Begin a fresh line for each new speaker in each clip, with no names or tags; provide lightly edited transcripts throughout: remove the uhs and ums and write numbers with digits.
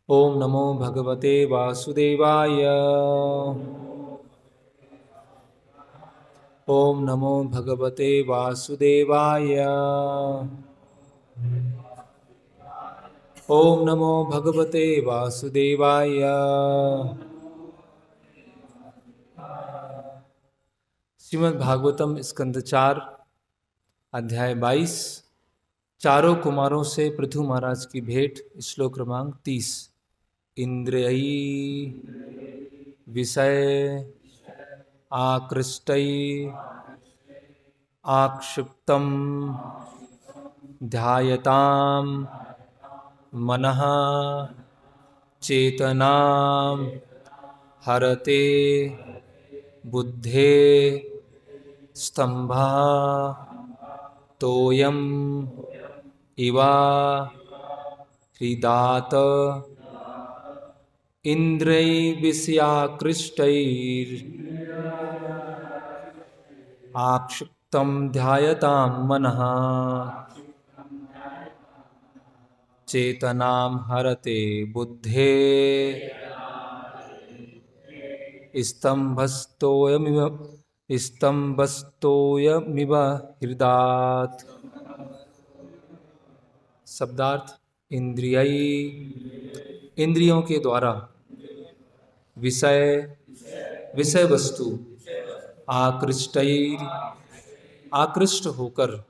ओम नमो भगवते वासुदेवाय। ओम नमो भगवते वासुदेवाय। ओम नमो भगवते वासुदेवाय। श्रीमद् भागवतम स्कंद 4 अध्याय 22 चारों कुमारों से पृथु महाराज की भेंट। श्लोक क्रमांक 30। इंद्रियैः विषय आकृष्टैः आक्षिप्तं ध्यायतां मनः चेतनां हरते बुद्धे स्तंभः तोयम् इवा हृदात इंद्रियैर्विषयाकृष्टैर् आक्षिप्तं ध्यायतां मनः चेतनां हरते बुद्धे स्तंभस्तोयमिव हृदात्। शब्दार्थ। इंद्रिय इंद्रियों के द्वारा, विषय विषय वस्तु, आकृष्टैर आकृष्ट होकर,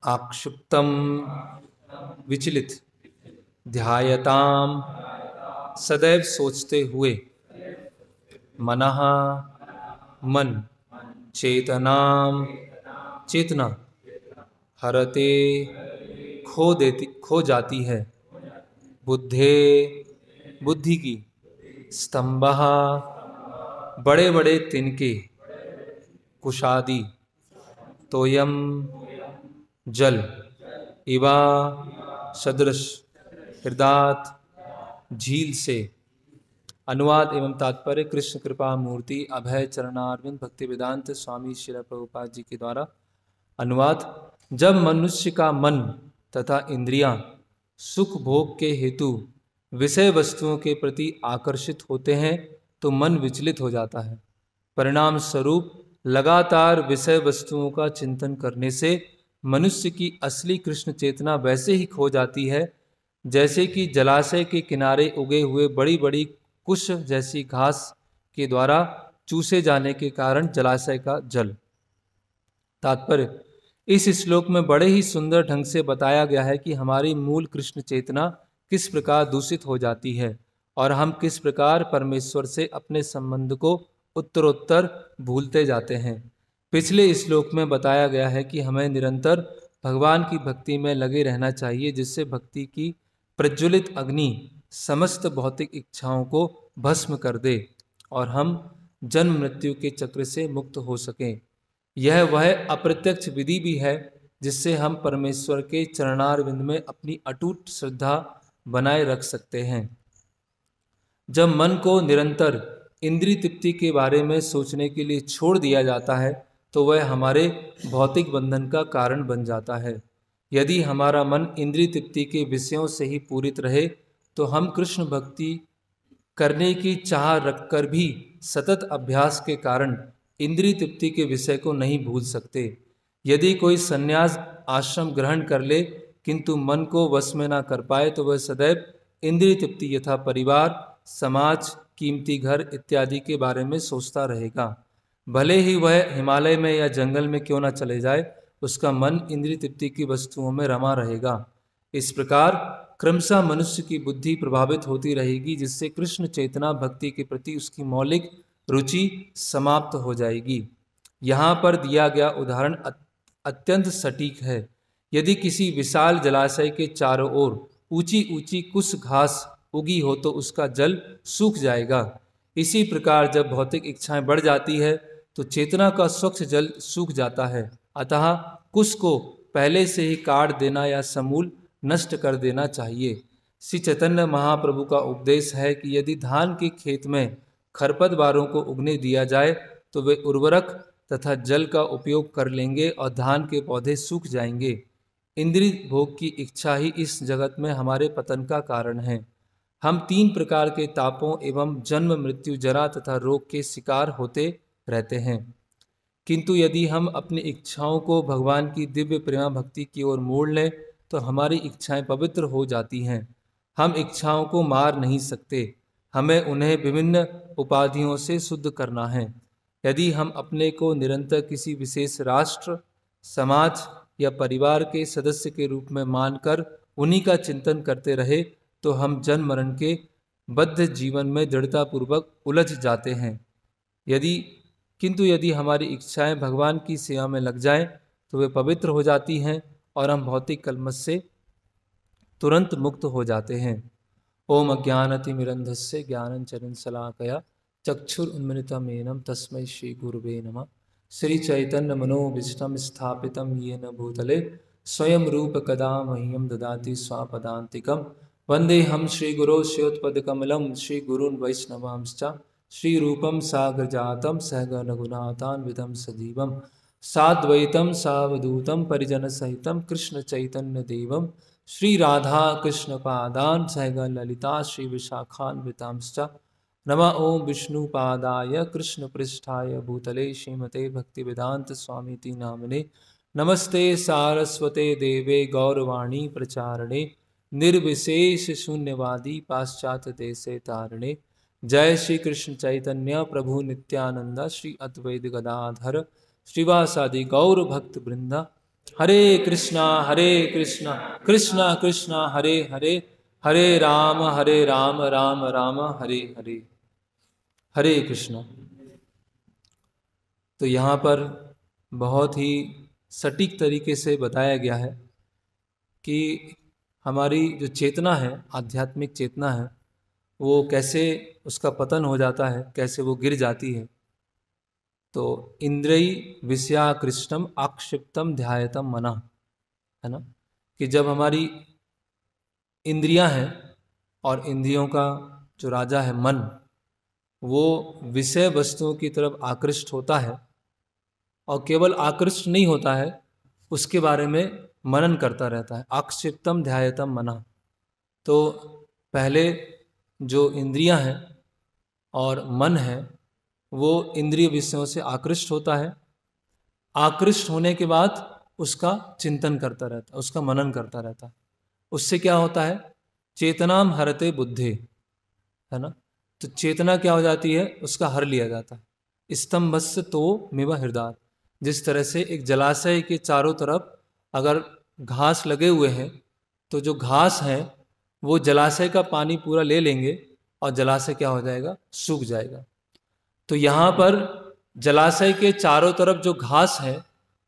आक्षिप्तम विचलित, ध्यायताम सदैव सोचते हुए, मनः मन, चेतनाम चेतना, हरते खो जाती है, बुद्धे बुद्धि की, स्तंभः बड़े बड़े तिनके, कुशादि, तोयम जल, इवा सदृश, हृदात झील से। अनुवाद एवं तात्पर्य। कृष्ण कृपा मूर्ति अभय चरणारविंद भक्ति वेदांत स्वामी श्रील प्रभुपाद जी के द्वारा अनुवाद। जब मनुष्य का मन तथा इंद्रियां सुख भोग के हेतु विषय वस्तुओं के प्रति आकर्षित होते हैं तो मन विचलित हो जाता है। परिणाम स्वरूप लगातार विषय वस्तुओं का चिंतन करने से मनुष्य की असली कृष्ण चेतना वैसे ही खो जाती है जैसे कि जलाशय के किनारे उगे हुए बड़ी बड़ी कुश जैसी घास के द्वारा चूसे जाने के कारण जलाशय का जल। तात्पर्य। इस श्लोक में बड़े ही सुंदर ढंग से बताया गया है कि हमारी मूल कृष्ण चेतना किस प्रकार दूषित हो जाती है और हम किस प्रकार परमेश्वर से अपने संबंध को उत्तरोत्तर भूलते जाते हैं। पिछले श्लोक में बताया गया है कि हमें निरंतर भगवान की भक्ति में लगे रहना चाहिए, जिससे भक्ति की प्रज्वलित अग्नि समस्त भौतिक इच्छाओं को भस्म कर दे और हम जन्म मृत्यु के चक्र से मुक्त हो सकें। यह वह अप्रत्यक्ष विधि भी है जिससे हम परमेश्वर के चरणारविंद में अपनी अटूट श्रद्धा बनाए रख सकते हैं। जब मन को निरंतर इंद्रिय तृप्ति के बारे में सोचने के लिए छोड़ दिया जाता है तो वह हमारे भौतिक बंधन का कारण बन जाता है। यदि हमारा मन इंद्रिय तृप्ति के विषयों से ही पूरित रहे तो हम कृष्ण भक्ति करने की चाह रखकर भी सतत अभ्यास के कारण इंद्रिय तृप्ति के विषय को नहीं भूल सकते। यदि कोई संन्यास आश्रम ग्रहण कर ले किंतु मन को वश में ना कर पाए तो वह सदैव इंद्रिय तृप्ति यथा परिवार, समाज, कीमती घर इत्यादि के बारे में सोचता रहेगा। भले ही वह हिमालय में या जंगल में क्यों ना चले जाए, उसका मन इंद्रिय तृप्ति की वस्तुओं में रमा रहेगा। इस प्रकार क्रमशः मनुष्य की बुद्धि प्रभावित होती रहेगी, जिससे कृष्ण चेतना भक्ति के प्रति उसकी मौलिक रुचि समाप्त हो जाएगी। यहाँ पर दिया गया उदाहरण अत्यंत सटीक है। यदि किसी विशाल जलाशय के चारों ओर ऊंची ऊंची कुछ घास उगी हो तो उसका जल सूख जाएगा। इसी प्रकार जब भौतिक इच्छाएं बढ़ जाती है तो चेतना का स्वच्छ जल सूख जाता है। अतः कुश को पहले से ही काट देना या समूल नष्ट कर देना चाहिए। श्री चैतन्य महाप्रभु का उपदेश है कि यदि धान के खेत में खरपतवारों को उगने दिया जाए तो वे उर्वरक तथा जल का उपयोग कर लेंगे और धान के पौधे सूख जाएंगे। इंद्रिय भोग की इच्छा ही इस जगत में हमारे पतन का कारण है। हम 3 प्रकार के तापों एवं जन्म मृत्यु जरा तथा रोग के शिकार होते रहते हैं। किंतु यदि हम अपनी इच्छाओं को भगवान की दिव्य प्रेमा भक्ति की ओर मोड़ लें तो हमारी इच्छाएं पवित्र हो जाती हैं। हम इच्छाओं को मार नहीं सकते, हमें उन्हें विभिन्न उपाधियों से शुद्ध करना है। यदि हम अपने को निरंतर किसी विशेष राष्ट्र, समाज या परिवार के सदस्य के रूप में मानकर उन्हीं का चिंतन करते रहे तो हम जन्म मरण के बद्ध जीवन में दृढ़तापूर्वक उलझ जाते हैं। किंतु यदि हमारी इच्छाएं भगवान की सेवा में लग जाएं तो वे पवित्र हो जाती हैं और हम भौतिक कलमश से तुरंत मुक्त हो जाते हैं। ओम अज्ञानतिमिरन्धस्य ज्ञानञ्जनशलाकया चक्षुरुन्मिलितमेनं तस्मै श्री गुरुवे नमः। श्री चैतन्य मनोभीष्टं स्थापितं येन भूतले स्वयं रूप कदा मह्यं ददाति स्वापदान्तिकं। वन्देऽहं श्रीगुरो श्रीयुतपदकमलं श्रीगुरून् वैष्णवांश्च श्रीरूपं साग्रजातं सहगणरघुनाथान्वितं सजीवं साद्वैतं सावधूतं परिजनसहितं कृष्णचैतन्यदेवं श्रीराधा कृष्णपादान् सहगणललिता श्रीविशाखान्वितांश्च। नमः ओं विष्णुपादाय कृष्णपृष्ठाय भूतले श्रीमते भक्तिवेदांत स्वामीति नामिने। नमस्ते सारस्वते देवे गौरवाणी प्रचारणे निर्विशेष शून्यवादी पाश्चात्य देशे तारणे। जय श्री कृष्ण चैतन्य प्रभु नित्यानंद श्री अद्वैत गदाधर श्रीवासादि गौर भक्त वृंदा। हरे कृष्णा कृष्णा कृष्णा हरे हरे, हरे राम राम राम हरे हरे। हरे कृष्णा। तो यहाँ पर बहुत ही सटीक तरीके से बताया गया है कि हमारी जो चेतना है, आध्यात्मिक चेतना है, वो कैसे उसका पतन हो जाता है, कैसे वो गिर जाती है। तो इंद्रिय विषयाकृष्टम आक्षिप्तम ध्यायतम मना, है ना, कि जब हमारी इंद्रियां हैं और इंद्रियों का जो राजा है मन, वो विषय वस्तुओं की तरफ आकृष्ट होता है और केवल आकृष्ट नहीं होता है, उसके बारे में मनन करता रहता है। आक्षिप्तम ध्यायतम मना। तो पहले जो इंद्रियां हैं और मन है वो इंद्रिय विषयों से आकृष्ट होता है। आकृष्ट होने के बाद उसका चिंतन करता रहता है, उसका मनन करता रहता है। उससे क्या होता है? चेतनाम हरते बुद्धे, है ना। तो चेतना क्या हो जाती है? उसका हर लिया जाता है। स्तंभस्य तो मेव हृदय। जिस तरह से एक जलाशय के चारों तरफ अगर घास लगे हुए हैं तो जो घास है वो जलाशय का पानी पूरा ले लेंगे और जलाशय क्या हो जाएगा? सूख जाएगा। तो यहाँ पर जलाशय के चारों तरफ जो घास है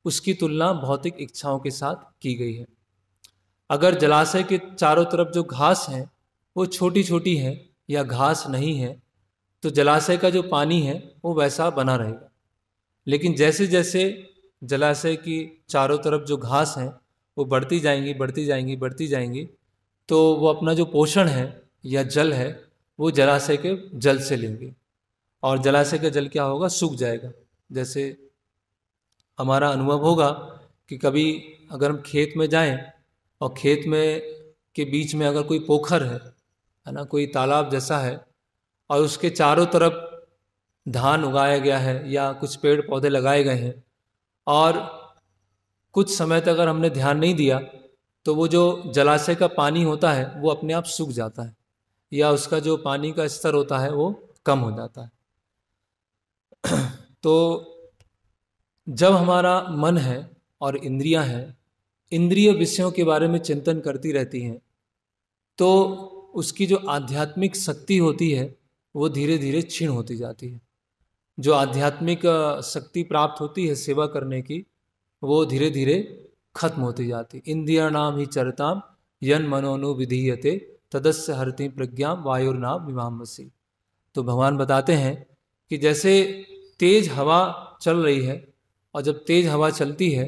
उसकी तुलना भौतिक इच्छाओं के साथ की गई है। अगर जलाशय के चारों तरफ जो घास है वो छोटी छोटी है या घास नहीं है तो जलाशय का जो पानी है वो वैसा बना रहेगा। लेकिन जैसे जैसे जलाशय की चारों तरफ जो घास है वो बढ़ती जाएंगी बढ़ती जाएंगी बढ़ती जाएंगी तो वो अपना जो पोषण है या जल है वो जलाशय के जल से लेंगे और जलाशय का जल क्या होगा? सूख जाएगा। जैसे हमारा अनुभव होगा कि कभी अगर हम खेत में जाएं और खेत में के बीच में अगर कोई पोखर है ना, कोई तालाब जैसा है और उसके चारों तरफ धान उगाया गया है या कुछ पेड़ पौधे लगाए गए हैं और कुछ समय तक अगर हमने ध्यान नहीं दिया तो वो जो जलाशय का पानी होता है वो अपने आप सूख जाता है या उसका जो पानी का स्तर होता है वो कम हो जाता है। तो जब हमारा मन है और इंद्रियां हैं, इंद्रिय विषयों के बारे में चिंतन करती रहती हैं तो उसकी जो आध्यात्मिक शक्ति होती है वो धीरे धीरे क्षीण होती जाती है। जो आध्यात्मिक शक्ति प्राप्त होती है सेवा करने की वो धीरे धीरे खत्म होती जाती। इंद्रियाणाम ही चरताम यन मनोनु विधीयते तदस्य हरति प्रज्ञा वायुर्नाम विमामसी। तो भगवान बताते हैं कि जैसे तेज हवा चल रही है और जब तेज हवा चलती है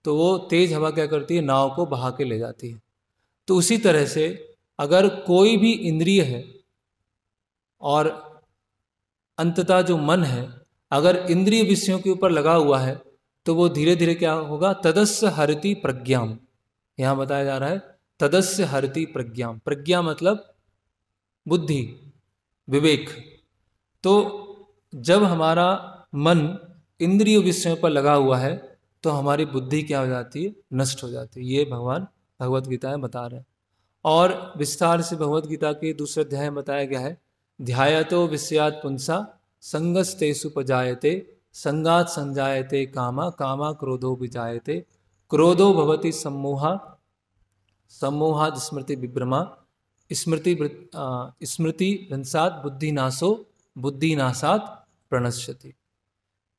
तो वो तेज हवा क्या करती है? नाव को बहा के ले जाती है। तो उसी तरह से अगर कोई भी इंद्रिय है और अंततः जो मन है अगर इंद्रिय विषयों के ऊपर लगा हुआ है तो वो धीरे धीरे क्या होगा? तदस्य हरति प्रज्ञाम। यहाँ बताया जा रहा है तदस्य हरति प्रज्ञाम। प्रज्ञा मतलब बुद्धि, विवेक। तो जब हमारा मन इंद्रिय विषयों पर लगा हुआ है तो हमारी बुद्धि क्या हो जाती है, नष्ट हो जाती है। ये भगवान भगवत गीता में बता रहे हैं। और विस्तार से भगवत गीता के दूसरे अध्याय में बताया गया है, ध्यायतो विषयात् पुंसा संगस्तेषु उपजायते संगात् संजायते कामा कामा क्रोधो विजायते क्रोधो भवति सम्मोहा सम्मोहात् स्मृति विभ्रमा स्मृति स्मृति भ्रंशात् बुद्धिनाशो बुद्धिनाशात् प्रणश्यति।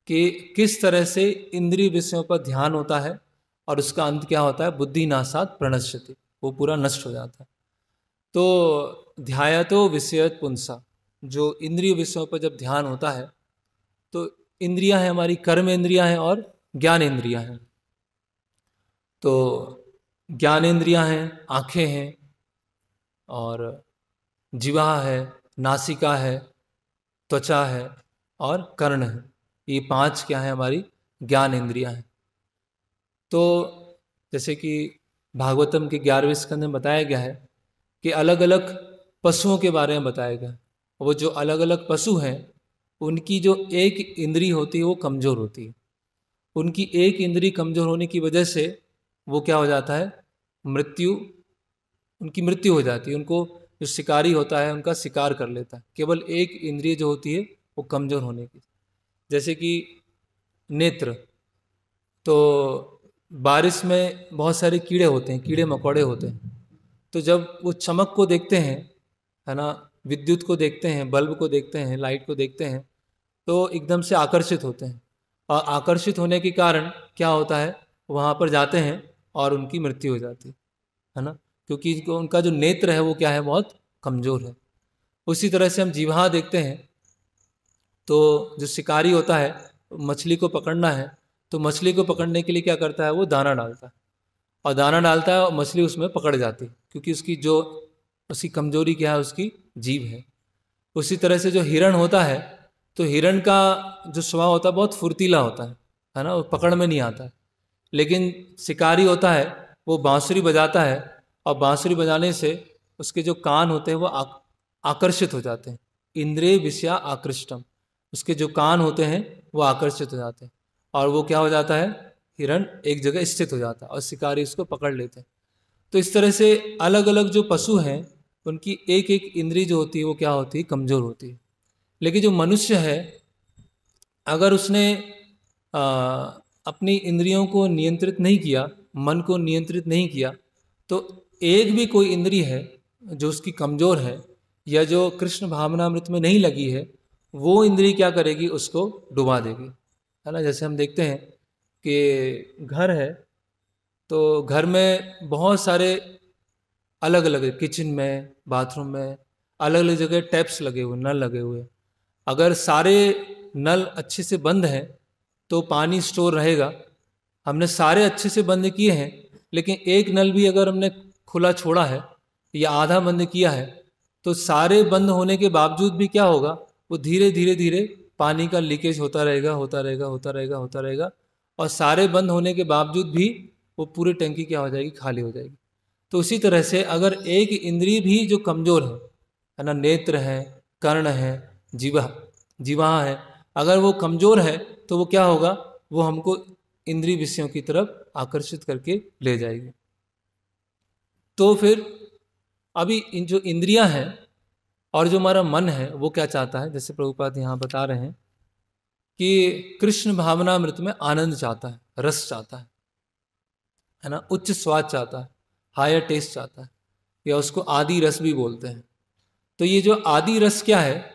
कि किस तरह से इंद्रिय विषयों पर ध्यान होता है और उसका अंत क्या होता है, बुद्धिनाशात् प्रणश्यति, वो पूरा नष्ट हो जाता है। तो ध्यायतो विषयत् पुंसा, जो इंद्रिय विषयों पर जब ध्यान होता है तो इंद्रियां हैं हमारी, कर्म इंद्रियां हैं और ज्ञान इंद्रियां हैं। तो ज्ञानेंद्रियां हैं, आँखें हैं और जिह्वा है, नासिका है, त्वचा है और कर्ण है। ये 5 क्या है, हमारी ज्ञान इंद्रियां हैं। तो जैसे कि भागवतम के 11वें स्कंद में बताया गया है कि अलग अलग पशुओं के बारे में बताया गया। वो जो अलग अलग पशु हैं उनकी जो एक इंद्री होती है वो कमज़ोर होती है। उनकी एक इंद्री कमज़ोर होने की वजह से वो क्या हो जाता है, उनकी मृत्यु हो जाती है। उनको जो शिकारी होता है उनका शिकार कर लेता है, केवल एक इंद्रिय जो होती है वो कमज़ोर होने की। जैसे कि नेत्र, तो बारिश में बहुत सारे कीड़े होते हैं, कीड़े मकोड़े होते हैं। तो जब वो चमक को देखते हैं, है ना, विद्युत को देखते हैं, बल्ब को देखते हैं, लाइट को देखते हैं, तो एकदम से आकर्षित होते हैं। और आकर्षित होने के कारण क्या होता है, वहाँ पर जाते हैं और उनकी मृत्यु हो जाती है ना, क्योंकि उनका जो नेत्र है वो क्या है, बहुत कमज़ोर है। उसी तरह से हम जीवा देखते हैं, तो जो शिकारी होता है मछली को पकड़ना है तो मछली को पकड़ने के लिए क्या करता है, वो दाना डालता है और दाना डालता है और मछली उसमें पकड़ जाती है, क्योंकि उसकी कमजोरी क्या है, उसकी जीभ है। उसी तरह से जो हिरण होता है, तो हिरण का जो स्वभाव होता है बहुत फुर्तीला होता है ना, वो पकड़ में नहीं आता है। लेकिन शिकारी होता है वो बांसुरी बजाता है और बांसुरी बजाने से उसके जो कान होते हैं वो आकर्षित हो जाते हैं। इंद्रिय विषया आकृष्टम, उसके जो कान होते हैं वो आकर्षित हो जाते हैं और वो क्या हो जाता है, हिरण एक जगह स्थित हो जाता है और शिकारी उसको पकड़ लेते हैं। तो इस तरह से अलग अलग जो पशु हैं उनकी एक एक इंद्रिय जो होती है वो क्या होती है, कमज़ोर होती है। लेकिन जो मनुष्य है, अगर उसने अपनी इंद्रियों को नियंत्रित नहीं किया, मन को नियंत्रित नहीं किया, तो एक भी कोई इंद्रिय है जो उसकी कमज़ोर है या जो कृष्ण भावनामृत में नहीं लगी है, वो इंद्रिय क्या करेगी, उसको डुबा देगी, है ना। जैसे हम देखते हैं कि घर है, तो घर में बहुत सारे अलग अलग, किचन में, बाथरूम में अलग अलग जगह टैप्स लगे हुए, नल लगे हुए। अगर सारे नल अच्छे से बंद हैं तो पानी स्टोर रहेगा। हमने सारे अच्छे से बंद किए हैं, लेकिन एक नल भी अगर हमने खुला छोड़ा है या आधा बंद किया है, तो सारे बंद होने के बावजूद भी क्या होगा, वो धीरे धीरे धीरे पानी का लीकेज होता रहेगा, होता रहेगा, होता रहेगा, होता रहेगा। और सारे बंद होने के बावजूद भी वो पूरी टंकी क्या हो जाएगी, खाली हो जाएगी। तो उसी तरह से अगर एक इंद्रिय भी जो कमज़ोर है ना, नेत्र है, कर्ण है, जीवा है, अगर वो कमज़ोर है तो वो क्या होगा, वो हमको इंद्रिय विषयों की तरफ आकर्षित करके ले जाएगी। तो फिर अभी इन जो इंद्रियां हैं और जो हमारा मन है वो क्या चाहता है, जैसे प्रभुपाद यहाँ बता रहे हैं कि कृष्ण भावनामृत में आनंद चाहता है, रस चाहता है ना, उच्च स्वाद चाहता है, हायर टेस्ट चाहता है, या उसको आदि रस भी बोलते हैं। तो ये जो आदि रस क्या है,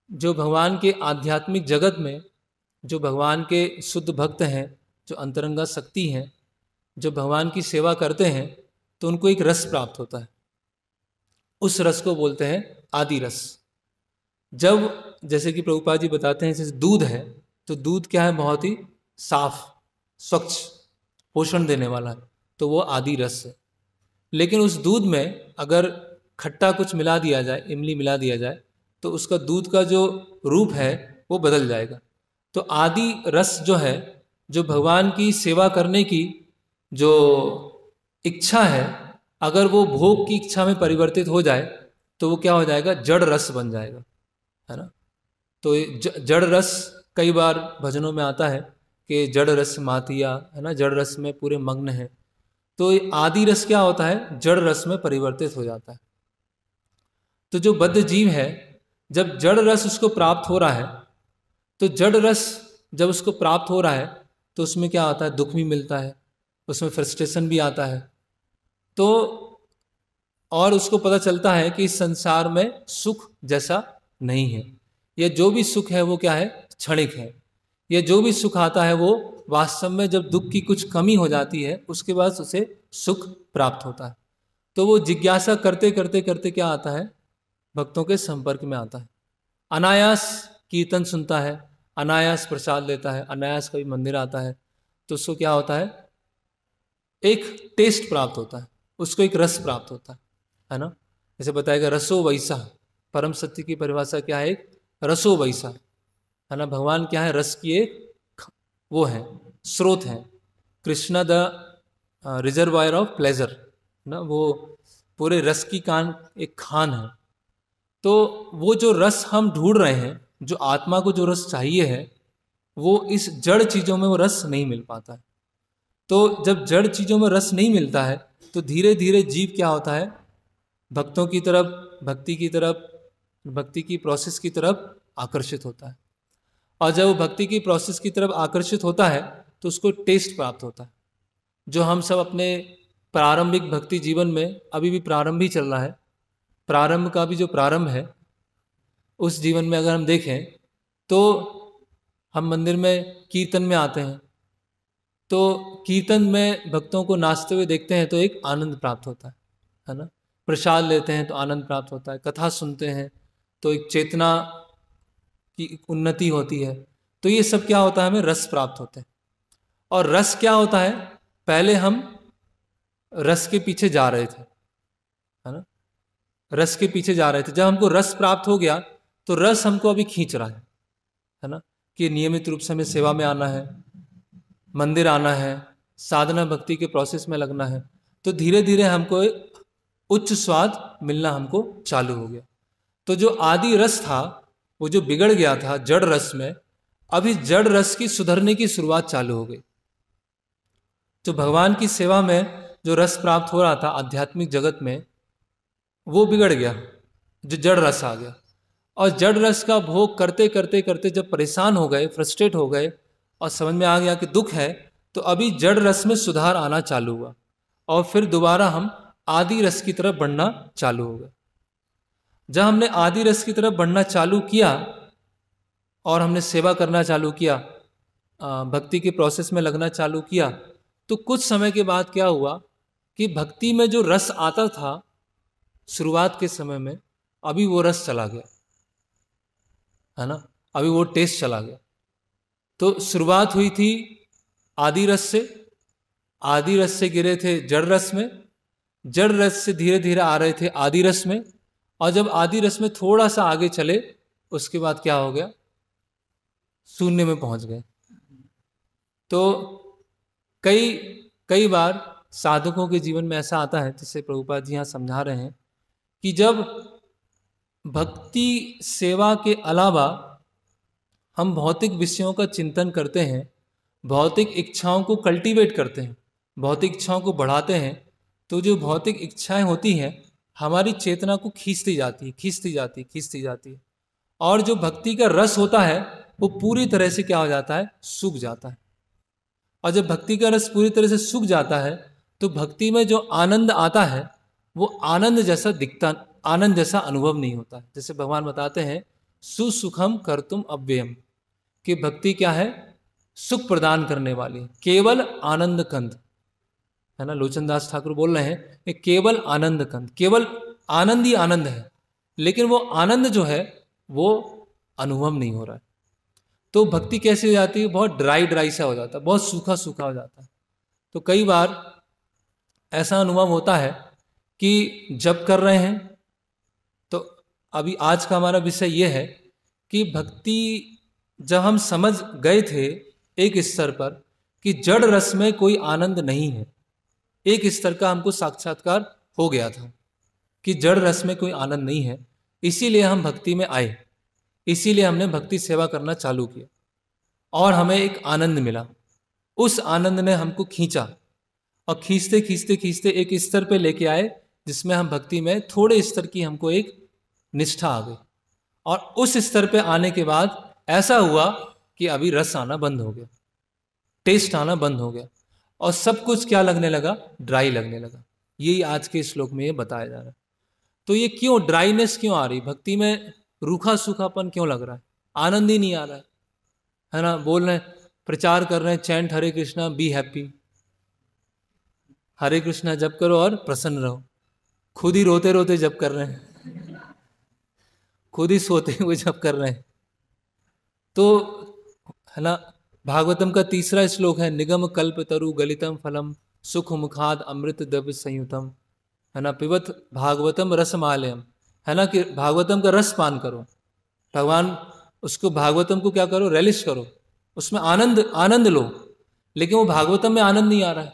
जो भगवान के आध्यात्मिक जगत में जो भगवान के शुद्ध भक्त हैं, जो अंतरंगा शक्ति हैं, जो भगवान की सेवा करते हैं, तो उनको एक रस प्राप्त होता है। उस रस को बोलते हैं आदि रस। जब जैसे कि प्रभुपाद जी बताते हैं, जैसे दूध है, तो दूध क्या है, बहुत ही साफ, स्वच्छ, पोषण देने वाला है, तो वो आदि रस है। लेकिन उस दूध में अगर खट्टा कुछ मिला दिया जाए, इमली मिला दिया जाए, तो उसका दूध का जो रूप है वो बदल जाएगा। तो आदि रस जो है, जो भगवान की सेवा करने की जो इच्छा है, अगर वो भोग की इच्छा में परिवर्तित हो जाए तो वो क्या हो जाएगा, जड़ रस बन जाएगा, है ना। तो जड़ रस कई बार भजनों में आता है कि जड़ रस मातिया, है ना, जड़ रस में पूरे मग्न है। तो आदि रस क्या होता है, जड़ रस में परिवर्तित हो जाता है। तो जो बद्ध जीव है, जब जड़ रस उसको प्राप्त हो रहा है, तो जड़ रस जब उसको प्राप्त हो रहा है तो उसमें क्या आता है, दुख भी मिलता है, उसमें फ्रस्ट्रेशन भी आता है। तो और उसको पता चलता है कि इस संसार में सुख जैसा नहीं है, ये जो भी सुख है वो क्या है, क्षणिक है। ये जो भी सुख आता है वो वास्तव में जब दुख की कुछ कमी हो जाती है उसके बाद उसे सुख प्राप्त होता है। तो वो जिज्ञासा करते करते करते क्या आता है, भक्तों के संपर्क में आता है, अनायास कीर्तन सुनता है, अनायास प्रसाद लेता है, अनायास कभी मंदिर आता है, तो उसको क्या होता है, एक टेस्ट प्राप्त होता है, उसको एक रस प्राप्त होता है ना। जैसे बताएगा रसो वैसा, परम सत्य की परिभाषा क्या है, एक रसो वैसा, है ना। भगवान क्या है, रस की एक वो है, स्रोत है। Krishna the reservoir of pleasure ना, वो पूरे रस की कान एक खान है। तो वो जो रस हम ढूंढ रहे हैं, जो आत्मा को जो रस चाहिए है, वो इस जड़ चीज़ों में वो रस नहीं मिल पाता है। तो जब जड़ चीज़ों में रस नहीं मिलता है तो धीरे धीरे जीव क्या होता है, भक्तों की तरफ, भक्ति की तरफ, भक्ति की प्रोसेस की तरफ आकर्षित होता है। और जब वो भक्ति की प्रोसेस की तरफ आकर्षित होता है तो उसको टेस्ट प्राप्त होता है, जो हम सब अपने प्रारंभिक भक्ति जीवन में अभी भी प्रारंभ ही चल रहा है। प्रारंभ का भी जो प्रारंभ है उस जीवन में अगर हम देखें तो हम मंदिर में कीर्तन में आते हैं, तो कीर्तन में भक्तों को नाचते हुए देखते हैं तो एक आनंद प्राप्त होता है ना। प्रसाद लेते हैं तो आनंद प्राप्त होता है, कथा सुनते हैं तो एक चेतना की उन्नति होती है। तो ये सब क्या होता है, हमें रस प्राप्त होते हैं। और रस क्या होता है, पहले हम रस के पीछे जा रहे थे, है ना, रस के पीछे जा रहे थे। जब हमको रस प्राप्त हो गया तो रस हमको अभी खींच रहा है ना, कि नियमित रूप से हमें सेवा में आना है, मंदिर आना है, साधना भक्ति के प्रोसेस में लगना है। तो धीरे धीरे हमको एक उच्च स्वाद मिलना हमको चालू हो गया। तो जो आदि रस था वो जो बिगड़ गया था जड़ रस में, अभी जड़ रस की सुधरने की शुरुआत चालू हो गई। तो भगवान की सेवा में जो रस प्राप्त हो रहा था आध्यात्मिक जगत में, वो बिगड़ गया, जो जड़ रस आ गया। और जड़ रस का भोग करते करते करते जब परेशान हो गए, फ्रस्ट्रेट हो गए और समझ में आ गया कि दुख है, तो अभी जड़ रस में सुधार आना चालू हुआ और फिर दोबारा हम आदि रस की तरफ बढ़ना चालू हो गए। जब हमने आदि रस की तरफ बढ़ना चालू किया और हमने सेवा करना चालू किया, भक्ति के प्रोसेस में लगना चालू किया, तो कुछ समय के बाद क्या हुआ कि भक्ति में जो रस आता था शुरुआत के समय में, अभी वो रस चला गया, है ना, अभी वो टेस्ट चला गया। तो शुरुआत हुई थी आदि रस से, आदि रस से गिरे थे जड़ रस में, जड़ रस से धीरे धीरे आ रहे थे आदि रस में, और जब आदि रस में थोड़ा सा आगे चले उसके बाद क्या हो गया, शून्य में पहुंच गए। तो कई बार साधकों के जीवन में ऐसा आता है, जिसे प्रभुपाद जी यहाँ समझा रहे हैं, कि जब भक्ति सेवा के अलावा हम भौतिक विषयों का चिंतन करते हैं, भौतिक इच्छाओं को कल्टीवेट करते हैं, भौतिक इच्छाओं को बढ़ाते हैं, तो जो भौतिक इच्छाएं होती हैं हमारी चेतना को खींचती जाती है, खींचती जाती है, खींचती जाती है। और जो भक्ति का रस होता है वो पूरी तरह से क्या हो जाता है, सूख जाता है। और जब भक्ति का रस पूरी तरह से सूख जाता है तो भक्ति में जो आनंद आता है वो आनंद जैसा दिखता, आनंद जैसा अनुभव नहीं होता है। जैसे भगवान बताते हैं सुसुखम कर्तुम अव्ययम, कि भक्ति क्या है, सुख प्रदान करने वाली, केवल आनंद कंद, है ना। लोचन दास ठाकुर बोल रहे हैं कि केवल आनंद कंद, केवल आनंद ही आनंद है, लेकिन वो आनंद जो है वो अनुभव नहीं हो रहा है। तो भक्ति कैसे हो जाती है, बहुत ड्राई ड्राई सा हो जाता है, बहुत सूखा सूखा हो जाता है। तो कई बार ऐसा अनुभव होता है कि जब कर रहे हैं, तो अभी आज का हमारा विषय ये है कि भक्ति जब हम समझ गए थे एक स्तर पर कि जड़ रस में कोई आनंद नहीं है, एक स्तर का हमको साक्षात्कार हो गया था, कि जड़ रस में कोई आनंद नहीं है, इसीलिए हम भक्ति में आए, इसीलिए हमने भक्ति सेवा करना चालू किया और हमें एक आनंद मिला। उस आनंद ने हमको खींचा और खींचते खींचते खींचते एक स्तर पे लेके आए जिसमें हम भक्ति में थोड़े स्तर की हमको एक निष्ठा आ गई। और उस स्तर पे आने के बाद ऐसा हुआ कि अभी रस आना बंद हो गया, टेस्ट आना बंद हो गया और सब कुछ क्या लगने लगा, ड्राई लगने लगा। यही आज के श्लोक में ये बताया जा रहा है। तो ये क्यों ड्राइनेस क्यों आ रही, भक्ति में रूखा सूखापन क्यों लग रहा है, आनंद ही नहीं आ रहा है ना। बोल रहे हैं, प्रचार कर रहे हैं, chant Hare Krishna be happy, Hare Krishna जप करो और प्रसन्न रहो, खुद ही रोते रोते जप कर रहे हैं, खुद ही सोते हुए जप कर रहे हैं। तो है ना, भागवतम का 3रा श्लोक है, निगम कल्प तरु गलितम फलम सुख मुखाद अमृत द्रव्य संयुतम, है ना, पिबत भागवतम रसमालयम, है ना, कि भागवतम का रस पान करो। भगवान उसको भागवतम को क्या करो, रेलिश करो, उसमें आनंद लो। लेकिन वो भागवतम में आनंद नहीं आ रहा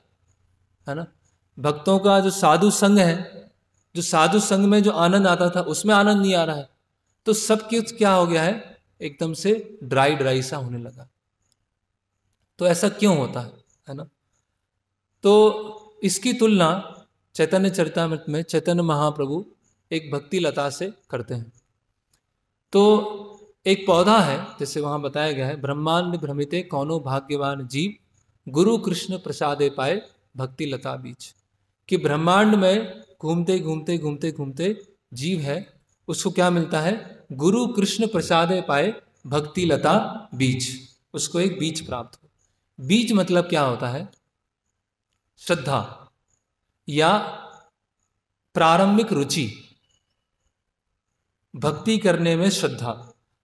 है ना। भक्तों का जो साधु संग है, जो साधु संग में जो आनंद आता था उसमें आनंद नहीं आ रहा है। तो सब कुछ क्या हो गया है, एकदम से ड्राई ड्राई सा होने लगा। तो ऐसा क्यों होता है ना। तो इसकी तुलना चैतन्य चरितामृत में चैतन्य महाप्रभु एक भक्ति लता से करते हैं। तो एक पौधा है, जैसे वहां बताया गया है, ब्रह्मांड भ्रमिते कौनो भाग्यवान जीव गुरु कृष्ण प्रसादे पाए भक्ति लता बीज, कि ब्रह्मांड में घूमते घूमते घूमते घूमते जीव है, उसको क्या मिलता है, गुरु कृष्ण प्रसादे पाए भक्ति लता बीज, उसको एक बीज प्राप्त हो। बीज मतलब क्या होता है, श्रद्धा या प्रारंभिक रुचि, भक्ति करने में श्रद्धा,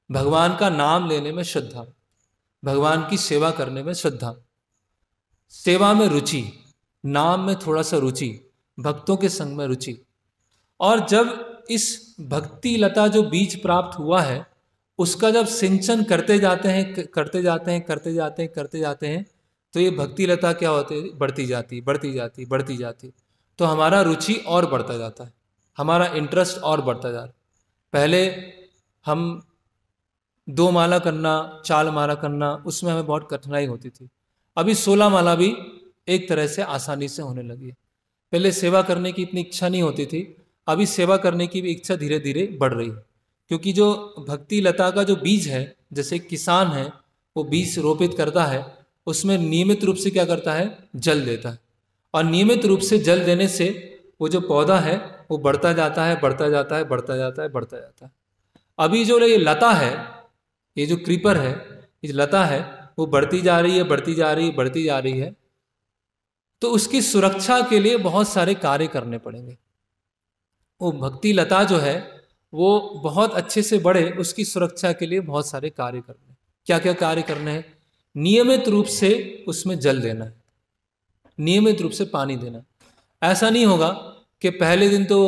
भगवान का नाम लेने में श्रद्धा, भगवान की सेवा करने में श्रद्धा, सेवा में रुचि, नाम में थोड़ा सा रुचि, भक्तों के संग में रुचि। और जब इस भक्ति लता जो बीज प्राप्त हुआ है उसका जब सिंचन करते जाते हैं करते जाते हैं करते जाते हैं करते जाते हैं, तो ये भक्ति लता क्या होती है, बढ़ती जाती बढ़ती जाती बढ़ती जाती। तो हमारा रुचि और बढ़ता जाता है, हमारा इंटरेस्ट और बढ़ता जाता है। पहले हम 2 माला करना, 4 माला करना, उसमें हमें बहुत कठिनाई होती थी। अभी 16 माला भी एक तरह से आसानी से होने लगी है। पहले सेवा करने की इतनी इच्छा नहीं होती थी, अभी सेवा करने की भी इच्छा धीरे धीरे बढ़ रही है। क्योंकि जो भक्ति लता का जो बीज है, जैसे किसान है वो बीज रोपित करता है, उसमें नियमित रूप से क्या करता है, जल देता है। और नियमित रूप से जल देने से वो जो पौधा है वो बढ़ता जाता है, बढ़ता जाता है, बढ़ता जाता है, बढ़ता जाता है। अभी जो ये लता है, ये जो क्रीपर है, ये लता है, वो बढ़ती जा रही है, बढ़ती जा रही है, बढ़ती जा रही है। तो उसकी सुरक्षा के लिए बहुत सारे कार्य करने पड़ेंगे। वो भक्ति लता जो है वो बहुत अच्छे से बढ़े, उसकी सुरक्षा के लिए बहुत सारे कार्य करने हैं। क्या क्या कार्य करने हैं, नियमित रूप से उसमें जल देना है, नियमित रूप से पानी देना है। ऐसा नहीं होगा कि पहले दिन तो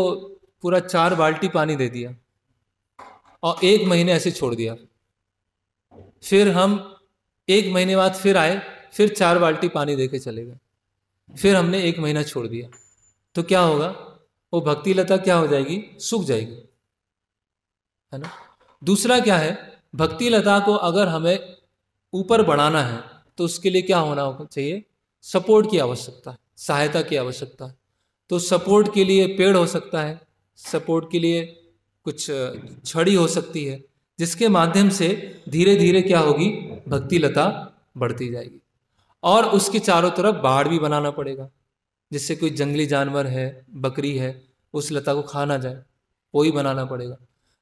पूरा 4 बाल्टी पानी दे दिया और 1 महीने ऐसे छोड़ दिया, फिर हम 1 महीने बाद फिर आए, फिर 4 बाल्टी पानी दे के चले गए, फिर हमने 1 महीना छोड़ दिया। तो क्या होगा, वो भक्ति लता क्या हो जाएगी, सूख जाएगी, है ना। दूसरा क्या है, भक्ति लता को अगर हमें ऊपर बढ़ाना है तो उसके लिए क्या होना चाहिए, सपोर्ट की आवश्यकता है, सहायता की आवश्यकता है। तो सपोर्ट के लिए पेड़ हो सकता है, सपोर्ट के लिए कुछ छड़ी हो सकती है, जिसके माध्यम से धीरे धीरे क्या होगी, भक्ति लता बढ़ती जाएगी। और उसके चारों तरफ बाड़ भी बनाना पड़ेगा, जिससे कोई जंगली जानवर है, बकरी है, उस लता को खा ना जाए, वो ही बनाना पड़ेगा।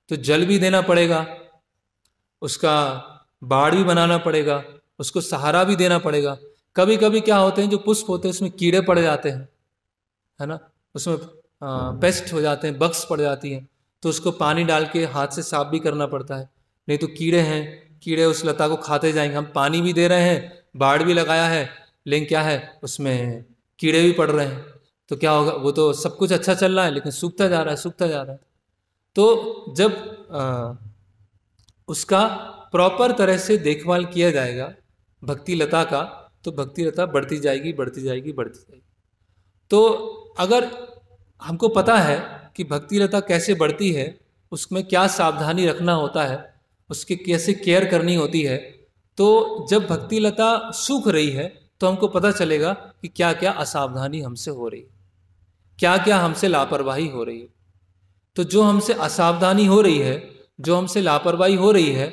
तो जल भी देना पड़ेगा, उसका बाड़ भी बनाना पड़ेगा, उसको सहारा भी देना पड़ेगा। कभी कभी क्या होते हैं, जो पुष्प होते हैं उसमें कीड़े पड़ जाते हैं, है ना, उसमें पेस्ट हो जाते हैं, बग्स पड़ जाती हैं, तो उसको पानी डाल के हाथ से साफ भी करना पड़ता है, नहीं तो कीड़े हैं, कीड़े उस लता को खाते जाएंगे। हम पानी भी दे रहे हैं, बाड़ भी लगाया है, लेकिन क्या है, उसमें कीड़े भी पड़ रहे हैं, तो क्या होगा, वो तो सब कुछ अच्छा चल रहा है लेकिन सूखता जा रहा है, सूखता जा रहा है। तो जब उसका प्रॉपर तरह से देखभाल किया जाएगा भक्ति लता का, तो भक्ति लता बढ़ती जाएगी, बढ़ती जाएगी, बढ़ती जाएगी। तो अगर हमको पता है कि भक्ति लता कैसे बढ़ती है, उसमें क्या सावधानी रखना होता है, उसकी कैसे केयर करनी होती है। तो जब भक्ति लता सूख रही है तो हमको पता चलेगा कि क्या क्या असावधानी हमसे हो रही है, क्या क्या हमसे लापरवाही हो रही है। तो जो हमसे असावधानी हो रही है, जो हमसे लापरवाही हो रही है,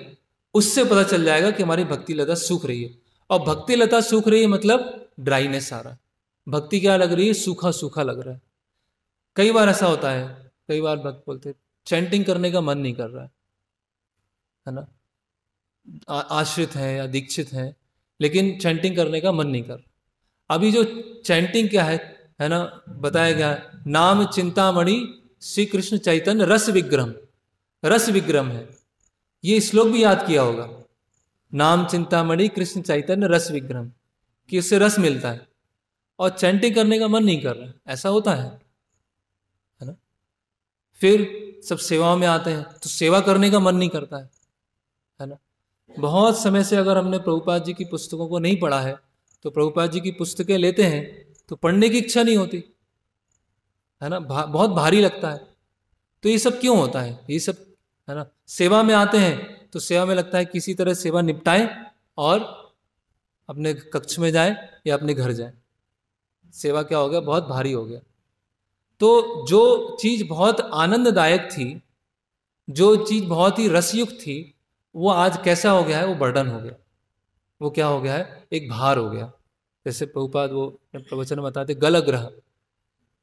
उससे पता चल जाएगा कि हमारी भक्ति लता सूख रही है। और भक्ति लता सूख रही है मतलब ड्राइनेस आ रहा है। भक्ति क्या लग रही है? सूखा सूखा लग रहा है। कई बार ऐसा होता है, कई बार भक्त बोलते चैंटिंग करने का मन नहीं कर रहा है ना, आश्रित हैं या दीक्षित हैं, लेकिन चैंटिंग करने का मन नहीं कर रहा। अभी जो चैंटिंग क्या है ना, बताया गया है, नाम चिंतामणि श्री कृष्ण चैतन्य रस विग्रह, रस विग्रह है। ये श्लोक भी याद किया होगा, नाम चिंतामणि कृष्ण चैतन्य रस विग्रह, कि उससे रस मिलता है। और चैंटिंग करने का मन नहीं कर रहा, ऐसा होता है ना। फिर सब सेवाओं में आते हैं तो सेवा करने का मन नहीं करता है ना। बहुत समय से अगर हमने प्रभुपाद जी की पुस्तकों को नहीं पढ़ा है तो प्रभुपाद जी की पुस्तकें लेते हैं तो पढ़ने की इच्छा नहीं होती है ना, बहुत भारी लगता है। तो ये सब क्यों होता है? ये सब है ना, सेवा में आते हैं तो सेवा में लगता है किसी तरह सेवा निपटाएं और अपने कक्ष में जाएं या अपने घर जाएं। सेवा क्या हो गया? बहुत भारी हो गया। तो जो चीज़ बहुत आनंददायक थी, जो चीज़ बहुत ही रसयुक्त थी, वो आज कैसा हो गया है? वो बर्डन हो गया। वो क्या हो गया है? एक भार हो गया। जैसे प्रभुपाद वो प्रवचन बताते गलग्रह,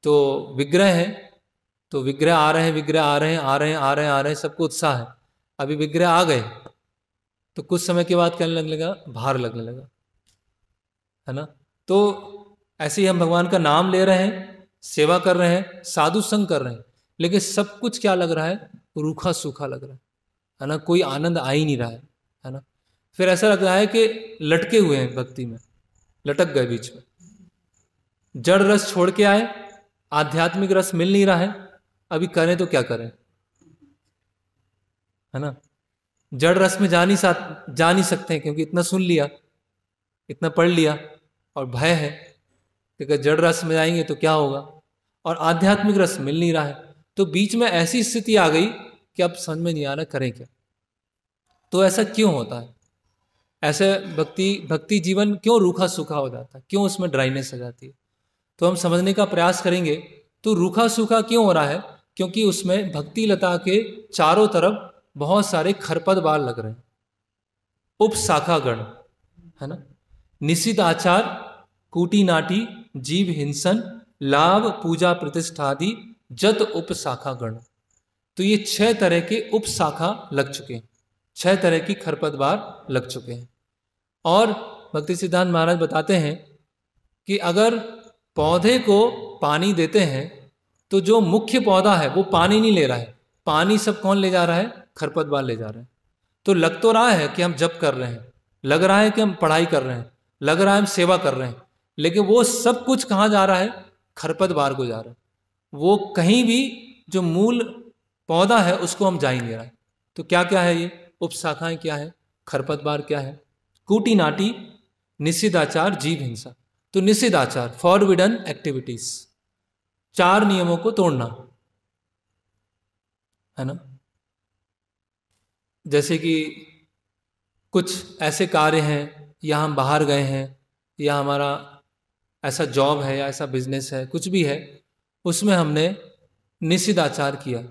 तो विग्रह है, तो विग्रह आ रहे हैं, विग्रह आ रहे हैं, आ रहे हैं, आ रहे हैं, आ रहे हैं, सबको उत्साह है। अभी विग्रह आ गए तो कुछ समय के बाद क्या लगने लगा? भार लगने लगा है ना। तो ऐसे ही हम भगवान का नाम ले रहे हैं, सेवा कर रहे हैं, साधु संग कर रहे हैं, लेकिन सब कुछ क्या लग रहा है? रूखा सूखा लग रहा है ना, कोई आनंद आ ही नहीं रहा है ना। फिर ऐसा लग रहा है कि लटके हुए हैं भक्ति में, लटक गए बीच में। जड़ रस छोड़ के आए, आध्यात्मिक रस मिल नहीं रहा है, अभी करें तो क्या करें है ना। जड़ रस में जा नहीं सकते हैं क्योंकि इतना सुन लिया, इतना पढ़ लिया, और भय है कि अगर जड़ रस में जाएंगे तो क्या होगा, और आध्यात्मिक रस मिल नहीं रहा है। तो बीच में ऐसी स्थिति आ गई कि अब समझ में नहीं आ रहा करें क्या। तो ऐसा क्यों होता है? ऐसे भक्ति जीवन क्यों रूखा सूखा हो जाता है? क्यों उसमें ड्राइनेस आ जाती है? तो हम समझने का प्रयास करेंगे। तो रूखा सूखा क्यों हो रहा है? क्योंकि उसमें भक्ति लता के चारों तरफ बहुत सारे खरपत बाल लग रहे हैं, उप शाखा गण है ना, निषिद्ध आचार, कूटी नाटी, जीव हिंसन, लाभ पूजा प्रतिष्ठादि, जत उप शाखा गण। तो ये 6 तरह के उप शाखा लग चुके हैं, 6 तरह की खरपतवार लग चुके हैं। और भक्ति सिद्धांत महाराज बताते हैं कि अगर पौधे को पानी देते हैं तो जो मुख्य पौधा है वो पानी नहीं ले रहा है, पानी सब कौन ले जा रहा है? खरपतवार ले जा रहे हैं। तो लग तो रहा है कि हम जप कर रहे हैं, लग रहा है कि हम पढ़ाई कर रहे हैं, लग रहा है हम सेवा कर रहे हैं, लेकिन वो सब कुछ कहाँ जा रहा है? खरपतवार को जा रहा है। वो कहीं भी जो मूल पौधा है उसको हम जा ही नहीं रहा है। तो क्या क्या है ये उपशाखाएं? क्या है? खरपतवार क्या है? कूटी नाटी, निषिद्धाचार, जीव हिंसा। तो निषिद्धाचार, फॉरबिडन एक्टिविटीज, 4 नियमों को तोड़ना है ना। जैसे कि कुछ ऐसे कार्य हैं, या हम बाहर गए हैं, या हमारा ऐसा जॉब है, या ऐसा बिजनेस है, कुछ भी है, उसमें हमने निषिद्धाचार किया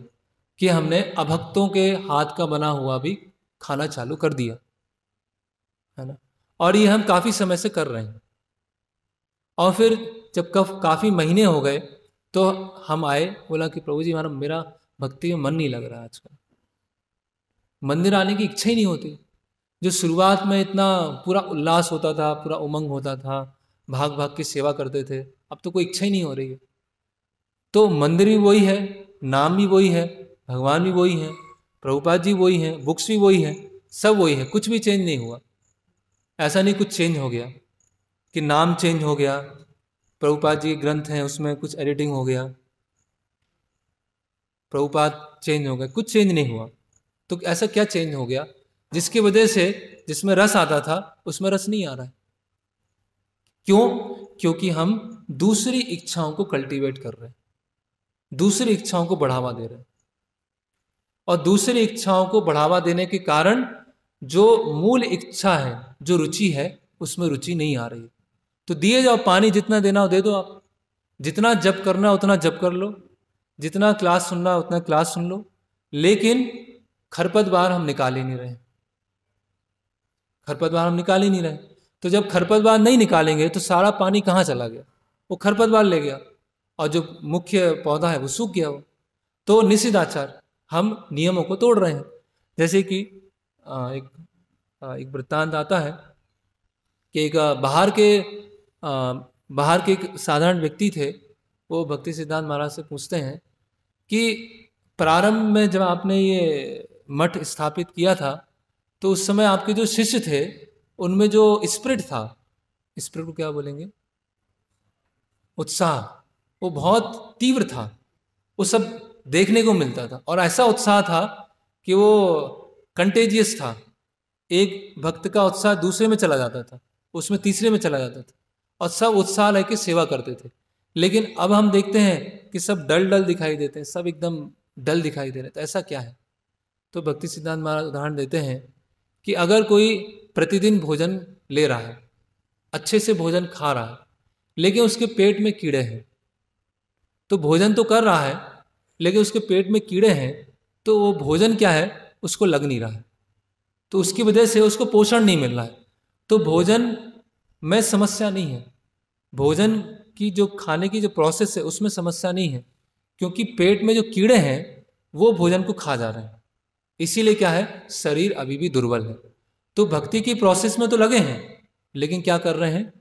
कि हमने अभक्तों के हाथ का बना हुआ भी खाना चालू कर दिया है ना। और ये हम काफ़ी समय से कर रहे हैं। और फिर जब काफ़ी महीने हो गए तो हम आए, बोला कि प्रभु जी मेरा भक्ति में मन नहीं लग रहा आजकल, मंदिर आने की इच्छा ही नहीं होती। जो शुरुआत में इतना पूरा उल्लास होता था, पूरा उमंग होता था, भाग भाग की सेवा करते थे, अब तो कोई इच्छा ही नहीं हो रही है। तो मंदिर भी वही है, नाम भी वही है, भगवान भी वही है, प्रभुपाद जी वही हैं, बुक्स भी वही हैं, सब वही है, कुछ भी चेंज नहीं हुआ। ऐसा नहीं कुछ चेंज हो गया कि नाम चेंज हो गया, प्रभुपाद जी के ग्रंथ हैं उसमें कुछ एडिटिंग हो गया, प्रभुपाद चेंज हो गए, कुछ चेंज नहीं हुआ। तो ऐसा क्या चेंज हो गया जिसकी वजह से जिसमें रस आता था उसमें रस नहीं आ रहा है? क्यों? क्योंकि हम दूसरी इच्छाओं को कल्टीवेट कर रहे हैं। दूसरी इच्छाओं को बढ़ावा दे रहे हैं। और दूसरी इच्छाओं को बढ़ावा देने के कारण जो मूल इच्छा है, जो रुचि है, उसमें रुचि नहीं आ रही। तो दिए जाओ पानी, जितना देना हो दे दो आप, जितना जप करना उतना जप कर लो, जितना क्लास सुनना उतना क्लास सुन लो, लेकिन खरपतवार हम निकाल ही नहीं रहे। खरपतवार हम निकाल ही नहीं रहे। तो जब खरपतवार नहीं निकालेंगे तो सारा पानी कहाँ चला गया? वो खरपतवार ले गया, और जो मुख्य पौधा है वो सूख गया। वो तो निषिद्धाचार, हम नियमों को तोड़ रहे हैं। जैसे कि एक वृत्तांत आता है कि एक बाहर के एक साधारण व्यक्ति थे। वो भक्ति सिद्धांत महाराज से पूछते हैं कि प्रारंभ में जब आपने ये मठ स्थापित किया था तो उस समय आपके जो शिष्य थे उनमें जो स्पिरिट था, स्पिरिट को क्या बोलेंगे, उत्साह, वो बहुत तीव्र था। वो सब देखने को मिलता था, और ऐसा उत्साह था कि वो कंटेजियस था। एक भक्त का उत्साह दूसरे में चला जाता था, उसमें तीसरे में चला जाता था, और सब उत्साह लेके सेवा करते थे। लेकिन अब हम देखते हैं कि सब डल डल दिखाई देते हैं, सब एकदम डल दिखाई दे रहे। तो ऐसा क्या है? तो भक्ति सिद्धांत महाराज उदाहरण देते हैं कि अगर कोई प्रतिदिन भोजन ले रहा है, अच्छे से भोजन खा रहा है, लेकिन उसके पेट में कीड़े हैं, तो भोजन तो कर रहा है लेकिन उसके पेट में कीड़े हैं, तो वो भोजन क्या है, उसको लग नहीं रहा है, तो उसकी वजह से उसको पोषण नहीं मिल रहा है। तो भोजन में समस्या नहीं है, भोजन की जो खाने की जो प्रोसेस है उसमें समस्या नहीं है, क्योंकि पेट में जो कीड़े हैं वो भोजन को खा जा रहे हैं। इसीलिए क्या है, शरीर अभी भी दुर्बल है। तो भक्ति की प्रोसेस में तो लगे हैं, लेकिन क्या कर रहे हैं,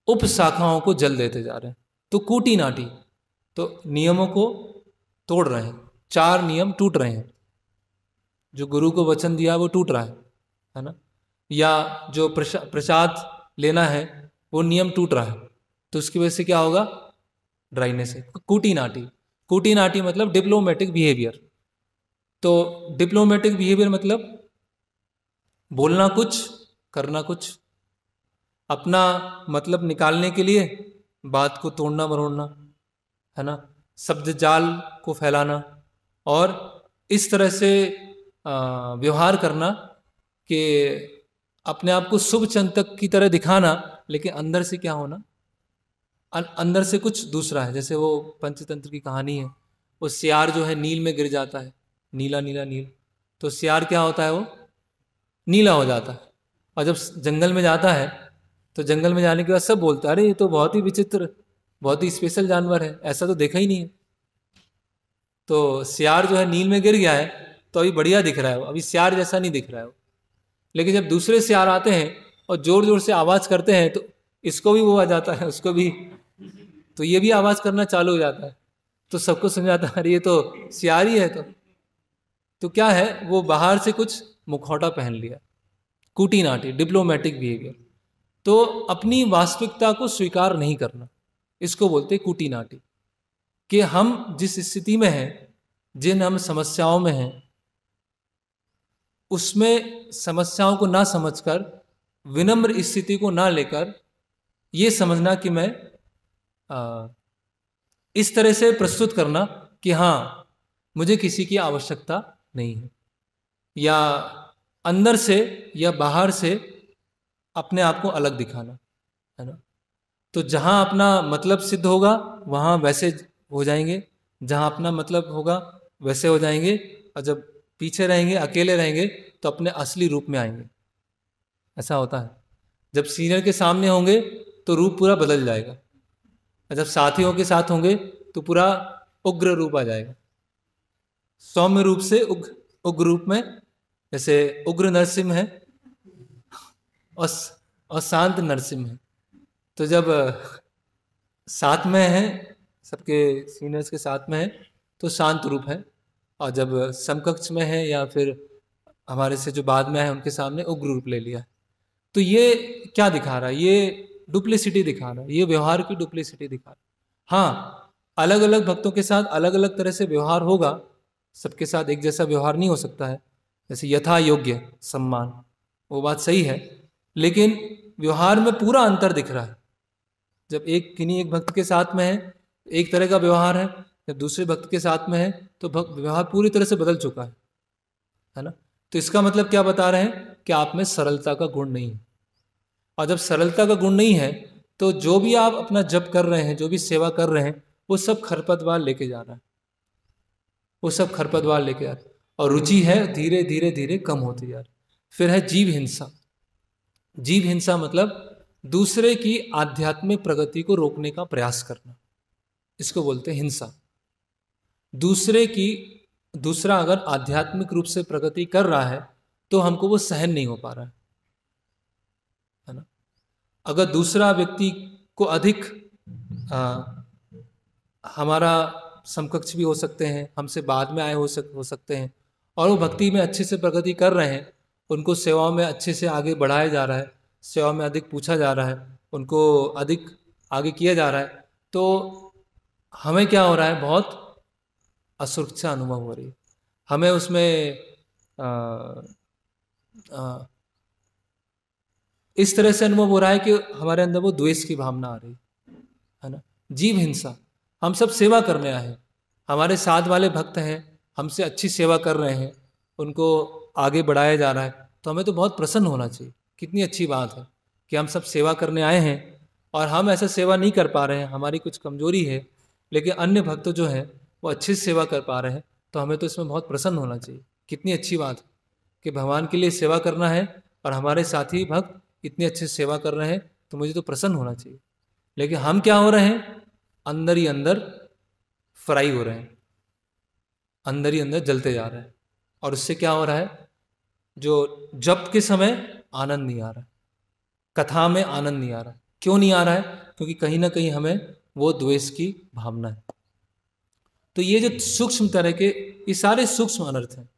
उप शाखाओं को जल देते जा रहे हैं। तो कूटी नाटी, तो नियमों को तोड़ रहे हैं, 4 नियम टूट रहे हैं। जो गुरु को वचन दिया वो टूट रहा है ना, या जो प्रसाद लेना है वो नियम टूट रहा है। तो उसकी वजह से क्या होगा, ड्राइनेस है। कूटी नाटी, कूटी नाटी मतलब डिप्लोमेटिक बिहेवियर। तो डिप्लोमेटिक बिहेवियर मतलब बोलना कुछ, करना कुछ, अपना मतलब निकालने के लिए बात को तोड़ना मरोड़ना, है ना, शब्द जाल को फैलाना, और इस तरह से व्यवहार करना कि अपने आप को शुभ चिंतक की तरह दिखाना, लेकिन अंदर से क्या होना, अंदर से कुछ दूसरा है। जैसे वो पंचतंत्र की कहानी है, वो सियार जो है नील में गिर जाता है, नीला नीला नील, तो सियार क्या होता है, वो नीला हो जाता है। और जब जंगल में जाता है तो जंगल में जाने के बाद सब बोलता है, अरे ये तो बहुत ही विचित्र, बहुत ही स्पेशल जानवर है, ऐसा तो देखा ही नहीं है। तो सियार जो है नील में गिर गया है तो अभी बढ़िया दिख रहा है, अभी सियार जैसा नहीं दिख रहा है वो। लेकिन जब दूसरे सियार आते हैं और जोर जोर से आवाज करते हैं तो इसको भी वो आ जाता है, उसको भी, तो ये भी आवाज करना चालू हो जाता है। तो सबको समझ आता है, अरे ये तो सियार ही है। तो क्या है, वो बाहर से कुछ मुखौटा पहन लिया, कूटी नाटी, डिप्लोमेटिक बिहेवियर। तो अपनी वास्तविकता को स्वीकार नहीं करना, इसको बोलते कूटी नाटी। कि हम जिस स्थिति में हैं, जिन हम समस्याओं में हैं, उसमें समस्याओं को ना समझकर, विनम्र स्थिति को ना लेकर, ये समझना कि मैं इस तरह से प्रस्तुत करना कि हाँ मुझे किसी की आवश्यकता नहीं है, या अंदर से या बाहर से अपने आप को अलग दिखाना, है ना। तो जहाँ अपना मतलब सिद्ध होगा वहाँ वैसे हो जाएंगे, जहाँ अपना मतलब होगा वैसे हो जाएंगे, और जब पीछे रहेंगे, अकेले रहेंगे, तो अपने असली रूप में आएंगे। ऐसा होता है, जब सीनियर के सामने होंगे तो रूप पूरा बदल जाएगा, और जब साथियों के साथ होंगे तो पूरा उग्र रूप आ जाएगा। सौम्य रूप से उग्र रूप में, जैसे उग्र नरसिंह है और शांत नरसिंह है। तो जब साथ में है, सबके सीनियर्स के साथ में है तो शांत रूप है, और जब समकक्ष में है या फिर हमारे से जो बाद में है उनके सामने उग्र रूप ले लिया है। तो ये क्या दिखा रहा है, ये डुप्लिसिटी दिखा रहा है, ये व्यवहार की डुप्लिसिटी दिखा रहा है। हाँ, अलग अलग भक्तों के साथ अलग अलग तरह से व्यवहार होगा, सबके साथ एक जैसा व्यवहार नहीं हो सकता है। जैसे यथा योग्य सम्मान, वो बात सही है, लेकिन व्यवहार में पूरा अंतर दिख रहा है। जब एक किन्हीं एक भक्त के साथ में है एक तरह का व्यवहार है, जब दूसरे भक्त के साथ में है तो व्यवहार पूरी तरह से बदल चुका है ना। तो इसका मतलब क्या बता रहे हैं कि आप में सरलता का गुण नहीं है। और जब सरलता का गुण नहीं है तो जो भी आप अपना जप कर रहे हैं, जो भी सेवा कर रहे हैं, वो सब खरपतवार लेके जा रहा है, वो सब खरपतवार लेके जा रहा है। और रुचि है धीरे धीरे धीरे कम होती जा रही। फिर है जीव हिंसा। जीव हिंसा मतलब दूसरे की आध्यात्मिक प्रगति को रोकने का प्रयास करना, इसको बोलते हैं हिंसा। दूसरा अगर आध्यात्मिक रूप से प्रगति कर रहा है तो हमको वो सहन नहीं हो पा रहा है ना। अगर दूसरा व्यक्ति को अधिक हमारा समकक्ष भी हो सकते हैं, हमसे बाद में आए हो सकते हैं, और वो भक्ति में अच्छे से प्रगति कर रहे हैं, उनको सेवाओं में अच्छे से आगे बढ़ाया जा रहा है, सेवा में अधिक पूछा जा रहा है, उनको अधिक आगे किया जा रहा है, तो हमें क्या हो रहा है, बहुत असुरक्षा अनुभव हो रही है। हमें उसमें इस तरह से अनुभव हो रहा है कि हमारे अंदर वो द्वेष की भावना आ रही है ना। जीव हिंसा, हम सब सेवा करने आए हैं, हमारे साथ वाले भक्त हैं, हमसे अच्छी सेवा कर रहे हैं, उनको आगे बढ़ाया जा रहा है, तो हमें तो बहुत प्रसन्न होना चाहिए। कितनी अच्छी बात है कि हम सब सेवा करने आए हैं और हम ऐसा सेवा नहीं कर पा रहे हैं, हमारी कुछ कमजोरी है, लेकिन अन्य भक्त जो हैं वो अच्छी सेवा कर पा रहे हैं, तो हमें तो इसमें बहुत प्रसन्न होना चाहिए। कितनी अच्छी बात है कि भगवान के लिए सेवा करना है और हमारे साथी भक्त इतनी अच्छी सेवा कर रहे हैं, तो मुझे तो प्रसन्न होना चाहिए। लेकिन हम क्या हो रहे हैं, अंदर ही अंदर फ्राई हो रहे हैं, अंदर ही अंदर जलते जा रहे हैं। और उससे क्या हो रहा है, जो जप के समय आनंद नहीं आ रहा है, कथा में आनंद नहीं आ रहा है। क्यों नहीं आ रहा है? क्योंकि कहीं ना कहीं हमें वो द्वेष की भावना है। तो ये जो सूक्ष्म तरह के, ये सारे सूक्ष्म अनर्थ हैं।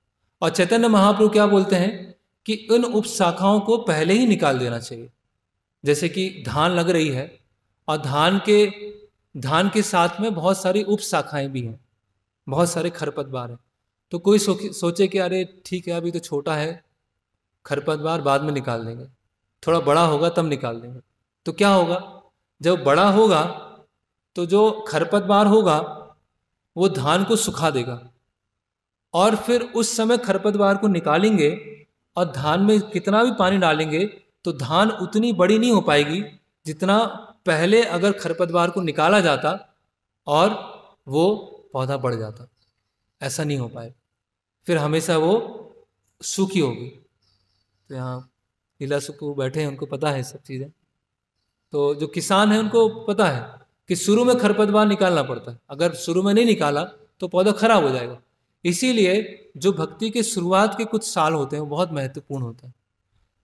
और चैतन्य महाप्रभु क्या बोलते हैं कि इन उपशाखाओं को पहले ही निकाल देना चाहिए। जैसे कि धान लग रही है और धान के साथ में बहुत सारी उपशाखाएं भी हैं, बहुत सारे खरपतवार हैं। तो कोई सोचे कि अरे ठीक है, अभी तो छोटा है, खरपतवार बाद में निकाल देंगे, थोड़ा बड़ा होगा तब निकाल देंगे। तो क्या होगा, जब बड़ा होगा तो जो खरपतवार होगा वो धान को सुखा देगा, और फिर उस समय खरपतवार को निकालेंगे और धान में कितना भी पानी डालेंगे तो धान उतनी बड़ी नहीं हो पाएगी जितना पहले अगर खरपतवार को निकाला जाता और वो पौधा बढ़ जाता। ऐसा नहीं हो पाएगा, फिर हमेशा वो सूखी होगी। तो यहाँ लीला सुकू बैठे हैं, उनको पता है सब चीज़ें। तो जो किसान है उनको पता है कि शुरू में खरपतवार निकालना पड़ता है, अगर शुरू में नहीं निकाला तो पौधा खराब हो जाएगा। इसीलिए जो भक्ति के शुरुआत के कुछ साल होते हैं वो बहुत महत्वपूर्ण होते हैं।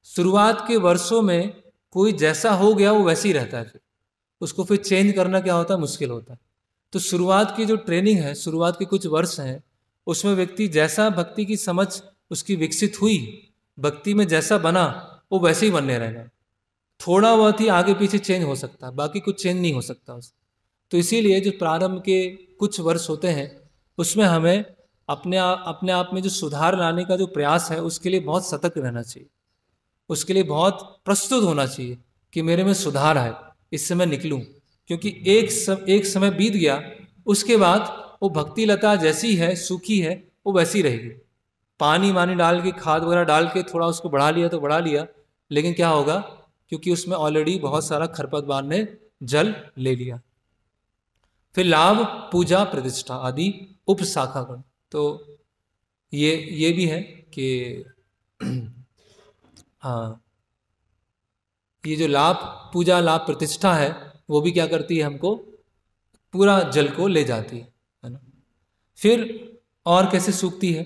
शुरुआत के वर्षों में कोई जैसा हो गया वो वैसे ही रहता है, फिर उसको फिर चेंज करना क्या होता है, मुश्किल होता है। तो शुरुआत की जो ट्रेनिंग है, शुरुआत के कुछ वर्ष हैं, उसमें व्यक्ति जैसा भक्ति की समझ उसकी विकसित हुई, भक्ति में जैसा बना, वो वैसे ही बनने रहेगा। थोड़ा बहुत ही आगे पीछे चेंज हो सकता है, बाकी कुछ चेंज नहीं हो सकता उससे। तो इसीलिए जो प्रारंभ के कुछ वर्ष होते हैं उसमें हमें अपने आप में जो सुधार लाने का जो प्रयास है उसके लिए बहुत सतर्क रहना चाहिए, उसके लिए बहुत प्रस्तुत होना चाहिए कि मेरे में सुधार है, इससे मैं निकलूं। क्योंकि एक समय बीत गया, उसके बाद वो भक्ति लता जैसी है, सूखी है, वो वैसी रहेगी। पानी वानी डाल के, खाद वगैरह डाल के थोड़ा उसको बढ़ा लिया तो बढ़ा लिया, लेकिन क्या होगा, क्योंकि उसमें ऑलरेडी बहुत सारा खरपतवार ने जल ले लिया। फिर लाभ, पूजा, प्रतिष्ठा आदि उपशाखागण। तो ये भी है कि हाँ, ये जो लाभ, पूजा, लाभ, प्रतिष्ठा है, वो भी क्या करती है, हमको पूरा जल को ले जाती है ना। फिर और कैसे सूखती है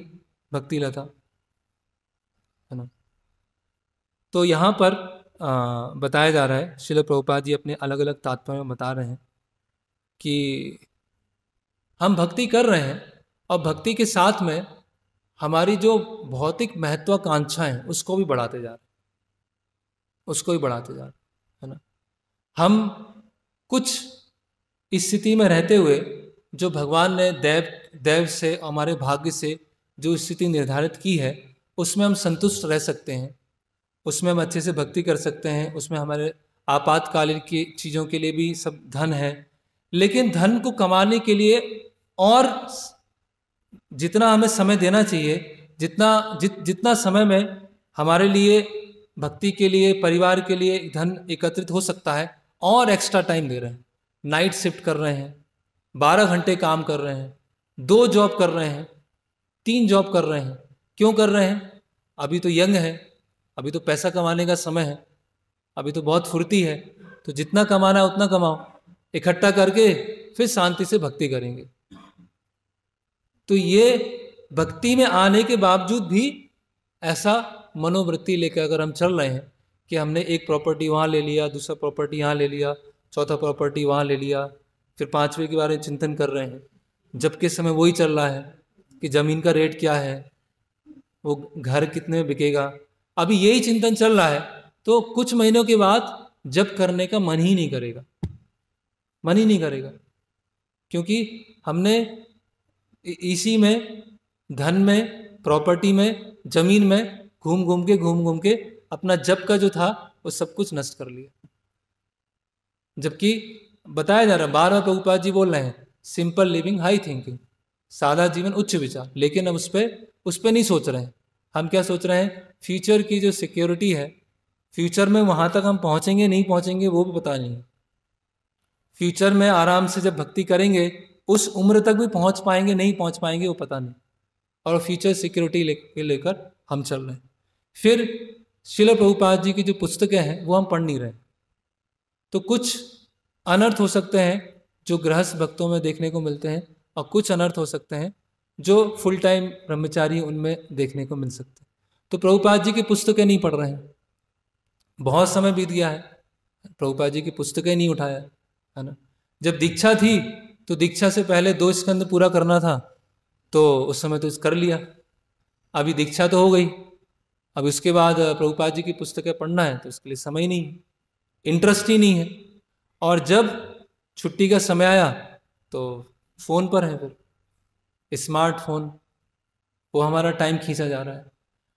भक्ति लता, है ना। तो यहाँ पर बताया जा रहा है, श्रील प्रभुपाद जी अपने अलग अलग तात्पर्य में बता रहे हैं कि हम भक्ति कर रहे हैं और भक्ति के साथ में हमारी जो भौतिक महत्वाकांक्षाएं हैं उसको भी बढ़ाते जा रहे हैं, उसको भी बढ़ाते जा रहे हैं, है ना। हम कुछ स्थिति में रहते हुए जो भगवान ने दैव से, हमारे भाग्य से जो स्थिति निर्धारित की है, उसमें हम संतुष्ट रह सकते हैं, उसमें हम अच्छे से भक्ति कर सकते हैं, उसमें हमारे आपातकालीन की चीज़ों के लिए भी सब धन है। लेकिन धन को कमाने के लिए और जितना हमें समय देना चाहिए, जितना समय में हमारे लिए भक्ति के लिए, परिवार के लिए धन एकत्रित हो सकता है, और एक्स्ट्रा टाइम दे रहे हैं। नाइट शिफ्ट कर रहे हैं, 12 घंटे काम कर रहे हैं, 2 जॉब कर रहे हैं, 3 जॉब कर रहे हैं। क्यों कर रहे हैं? अभी तो यंग है, अभी तो पैसा कमाने का समय है, अभी तो बहुत फुर्ती है, तो जितना कमाना है उतना कमाओ, इकट्ठा करके फिर शांति से भक्ति करेंगे। तो ये भक्ति में आने के बावजूद भी ऐसा मनोवृत्ति लेकर अगर हम चल रहे हैं कि हमने एक प्रॉपर्टी वहाँ ले लिया, दूसरा प्रॉपर्टी यहाँ ले लिया, चौथा प्रॉपर्टी वहाँ ले लिया, फिर 5वें के बारे में चिंतन कर रहे हैं, जबकि समय वही चल रहा है कि ज़मीन का रेट क्या है, वो घर कितने में बिकेगा, अभी यही चिंतन चल रहा है, तो कुछ महीनों के बाद जब करने का मन ही नहीं करेगा, मन ही नहीं करेगा, क्योंकि हमने इसी में, धन में, प्रॉपर्टी में, जमीन में घूम घूम के अपना जब का जो था वो सब कुछ नष्ट कर लिया। जबकि बताया जा रहा है, बार बार प्रभुपाद जी बोल रहे हैं, सिंपल लिविंग हाई थिंकिंग, सादा जीवन उच्च विचार, लेकिन हम उस पर नहीं सोच रहे हैं। हम क्या सोच रहे हैं? फ्यूचर की जो सिक्योरिटी है, फ्यूचर में वहाँ तक हम पहुँचेंगे नहीं पहुँचेंगे वो भी पता नहीं है। फ्यूचर में आराम से जब भक्ति करेंगे उस उम्र तक भी पहुँच पाएंगे नहीं पहुँच पाएंगे वो पता नहीं, और फ्यूचर सिक्योरिटी लेकर हम चल रहे हैं। फिर श्रील प्रभुपाद जी की जो पुस्तकें हैं वो हम पढ़ नहीं रहे, तो कुछ अनर्थ हो सकते हैं जो गृहस्थ भक्तों में देखने को मिलते हैं, और कुछ अनर्थ हो सकते हैं जो फुल टाइम ब्रह्मचारी उनमें देखने को मिल सकते हैं। तो प्रभुपाद जी की पुस्तकें नहीं पढ़ रहे हैं, बहुत समय बीत गया है, प्रभुपाद जी की पुस्तकें नहीं उठाया है ना। जब दीक्षा थी तो दीक्षा से पहले 2 स्कंद पूरा करना था, तो उस समय तो कर लिया, अभी दीक्षा तो हो गई, अब उसके बाद प्रभुपाद जी की पुस्तकें पढ़ना है तो उसके लिए समय ही नहीं है, इंटरेस्ट ही नहीं है। और जब छुट्टी का समय आया तो फ़ोन पर है, फिर स्मार्टफोन, वो हमारा टाइम खींचा जा रहा है।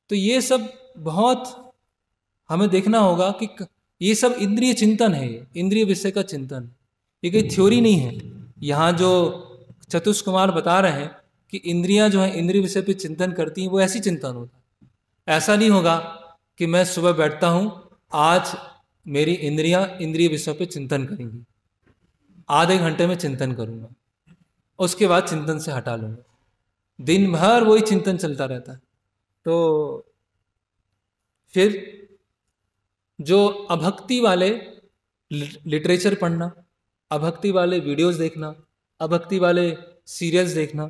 तो ये सब बहुत हमें देखना होगा कि ये सब इंद्रिय चिंतन है, ये इंद्रिय विषय का चिंतन, ये कोई थ्योरी नहीं है। यहाँ जो चतुष कुमार बता रहे हैं कि इंद्रियां जो हैं इंद्रिय विषय पे चिंतन करती हैं, वो ऐसी चिंतन होता है। ऐसा नहीं होगा कि मैं सुबह बैठता हूँ, आज मेरी इंद्रियां इंद्रिय विषय पे चिंतन करेंगी, आधे घंटे में चिंतन करूँगा, उसके बाद चिंतन से हटा लूँगा, दिन भर वही चिंतन चलता रहता है। तो फिर जो अभक्ति वाले लिटरेचर पढ़ना, अभक्ति वाले वीडियोस देखना, अभक्ति वाले सीरियल्स देखना,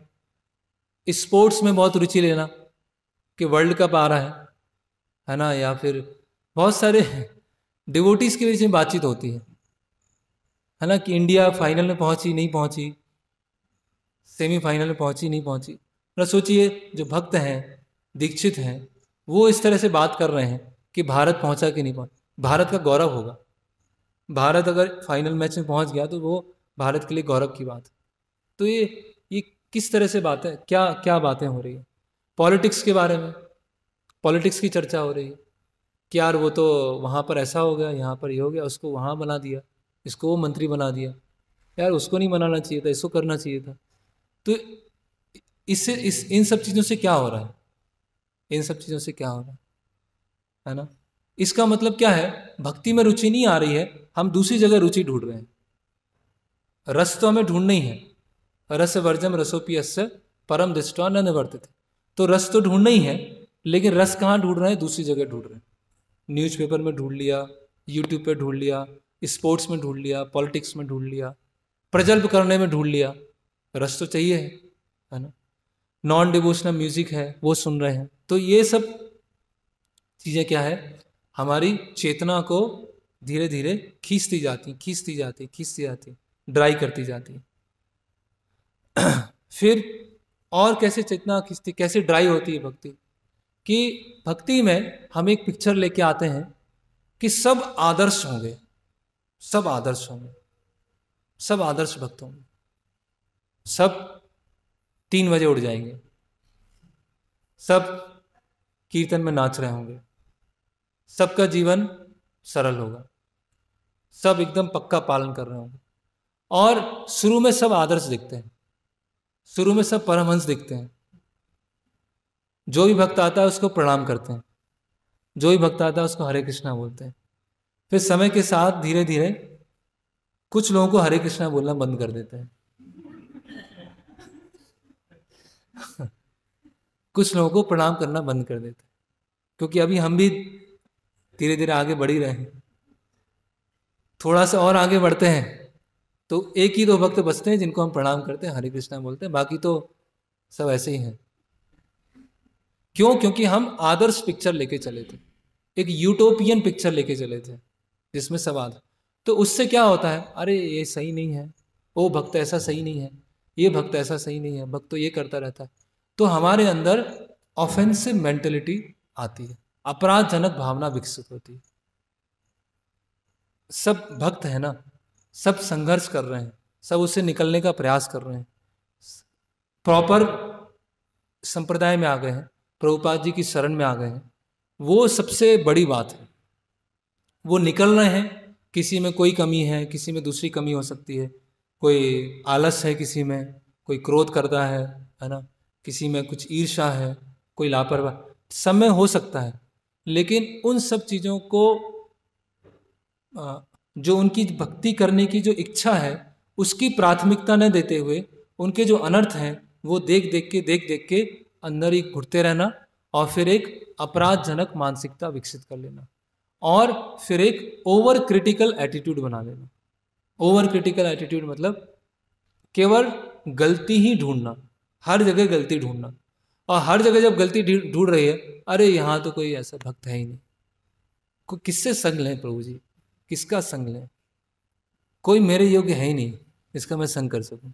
स्पोर्ट्स में बहुत रुचि लेना कि वर्ल्ड कप आ रहा है ना, या फिर बहुत सारे डिवोटीज के बीच में बातचीत होती है ना, कि इंडिया फाइनल में पहुंची नहीं पहुंची, सेमीफाइनल में पहुंची नहीं पहुंची। ना सोचिए जो भक्त हैं, दीक्षित हैं, वो इस तरह से बात कर रहे हैं कि भारत पहुंचा कि नहीं पहुंचा, भारत का गौरव होगा, भारत अगर फाइनल मैच में पहुंच गया तो वो भारत के लिए गौरव की बात है। तो ये किस तरह से बात है, क्या क्या बातें हो रही है? पॉलिटिक्स के बारे में, पॉलिटिक्स की चर्चा हो रही है कि यार वो तो वहाँ पर ऐसा हो गया, यहाँ पर ये हो गया, उसको वहाँ बना दिया, इसको वो मंत्री बना दिया, यार उसको नहीं बनाना चाहिए था, इसको करना चाहिए था। तो इससे इन सब चीज़ों से क्या हो रहा है, इन सब चीज़ों से क्या हो रहा है ना। इसका मतलब क्या है? भक्ति में रुचि नहीं आ रही है, हम दूसरी जगह रुचि ढूंढ रहे हैं। रस तो हमें ढूंढना ही है, रस वर्जम रसोपी अस्य परम दृष्टवा न निवर्तित। तो रस तो ढूंढना ही है, लेकिन रस कहाँ ढूंढ रहे हैं? दूसरी जगह ढूंढ रहे हैं। न्यूज़पेपर में ढूंढ लिया, यूट्यूब पे ढूंढ लिया, स्पोर्ट्स में ढूंढ लिया, पॉलिटिक्स में ढूंढ लिया, प्रजल्प करने में ढूंढ लिया। रस तो चाहिए है ना। नॉन डिवोशनल म्यूजिक है वो सुन रहे हैं। तो ये सब चीज़ें क्या है, हमारी चेतना को धीरे धीरे खींचती जाती, ड्राई करती जाती। फिर और कैसे चेतना खींचती, कैसे ड्राई होती है भक्ति? कि भक्ति में हम एक पिक्चर लेके आते हैं कि सब आदर्श होंगे, सब आदर्श होंगे, सब आदर्श भक्त होंगे, सब 3 बजे उठ जाएंगे, सब कीर्तन में नाच रहे होंगे, सबका जीवन सरल होगा, सब एकदम पक्का पालन कर रहे होंगे। और शुरू में सब आदर्श दिखते हैं, शुरू में सब परमहंस दिखते हैं, जो भी भक्त आता है उसको प्रणाम करते हैं, जो भी भक्त आता है उसको हरे कृष्णा बोलते हैं। फिर समय के साथ धीरे धीरे कुछ लोगों को हरे कृष्णा बोलना बंद कर देते हैं, कुछ लोगों को प्रणाम करना बंद कर देते हैं, क्योंकि अभी हम भी धीरे धीरे आगे बढ़ ही रहे हैं। थोड़ा सा और आगे बढ़ते हैं तो एक ही दो भक्त बचते हैं जिनको हम प्रणाम करते हैं, हरे कृष्णा बोलते हैं, बाकी तो सब ऐसे ही हैं। क्यों? क्योंकि हम आदर्श पिक्चर लेके चले थे, एक यूटोपियन पिक्चर लेके चले थे जिसमें सब आदर। तो उससे क्या होता है, अरे ये सही नहीं है, वो भक्त ऐसा सही नहीं है, ये भक्त ऐसा सही नहीं है, भक्त तो ये करता रहता है। तो हमारे अंदर ऑफेंसिव मेंटेलिटी आती है, अपराधजनक भावना विकसित होती है। सब भक्त है ना, सब संघर्ष कर रहे हैं, सब उससे निकलने का प्रयास कर रहे हैं, प्रॉपर संप्रदाय में आ गए हैं, प्रभुपाद जी की शरण में आ गए हैं, वो सबसे बड़ी बात है। वो निकल रहे हैं, किसी में कोई कमी है, किसी में दूसरी कमी हो सकती है, कोई आलस है, किसी में कोई क्रोध करता है ना, किसी में कुछ ईर्ष्या है, कोई लापरवाह, सब में हो सकता है। लेकिन उन सब चीज़ों को जो उनकी भक्ति करने की जो इच्छा है उसकी प्राथमिकता न देते हुए उनके जो अनर्थ हैं वो देख देख के अंदर ही घुटते रहना, और फिर एक अपराधजनक मानसिकता विकसित कर लेना, और फिर एक ओवर क्रिटिकल एटीट्यूड बना लेना। ओवर क्रिटिकल एटीट्यूड मतलब केवल गलती ही ढूंढना, हर जगह गलती ढूंढना, और हर जगह जब गलती ढूंढ रही है, अरे यहाँ तो कोई ऐसा भक्त है ही नहीं, किससे संग लें प्रभु जी, किसका संग लें, कोई मेरे योग्य है ही नहीं जिसका मैं संग कर सकूं।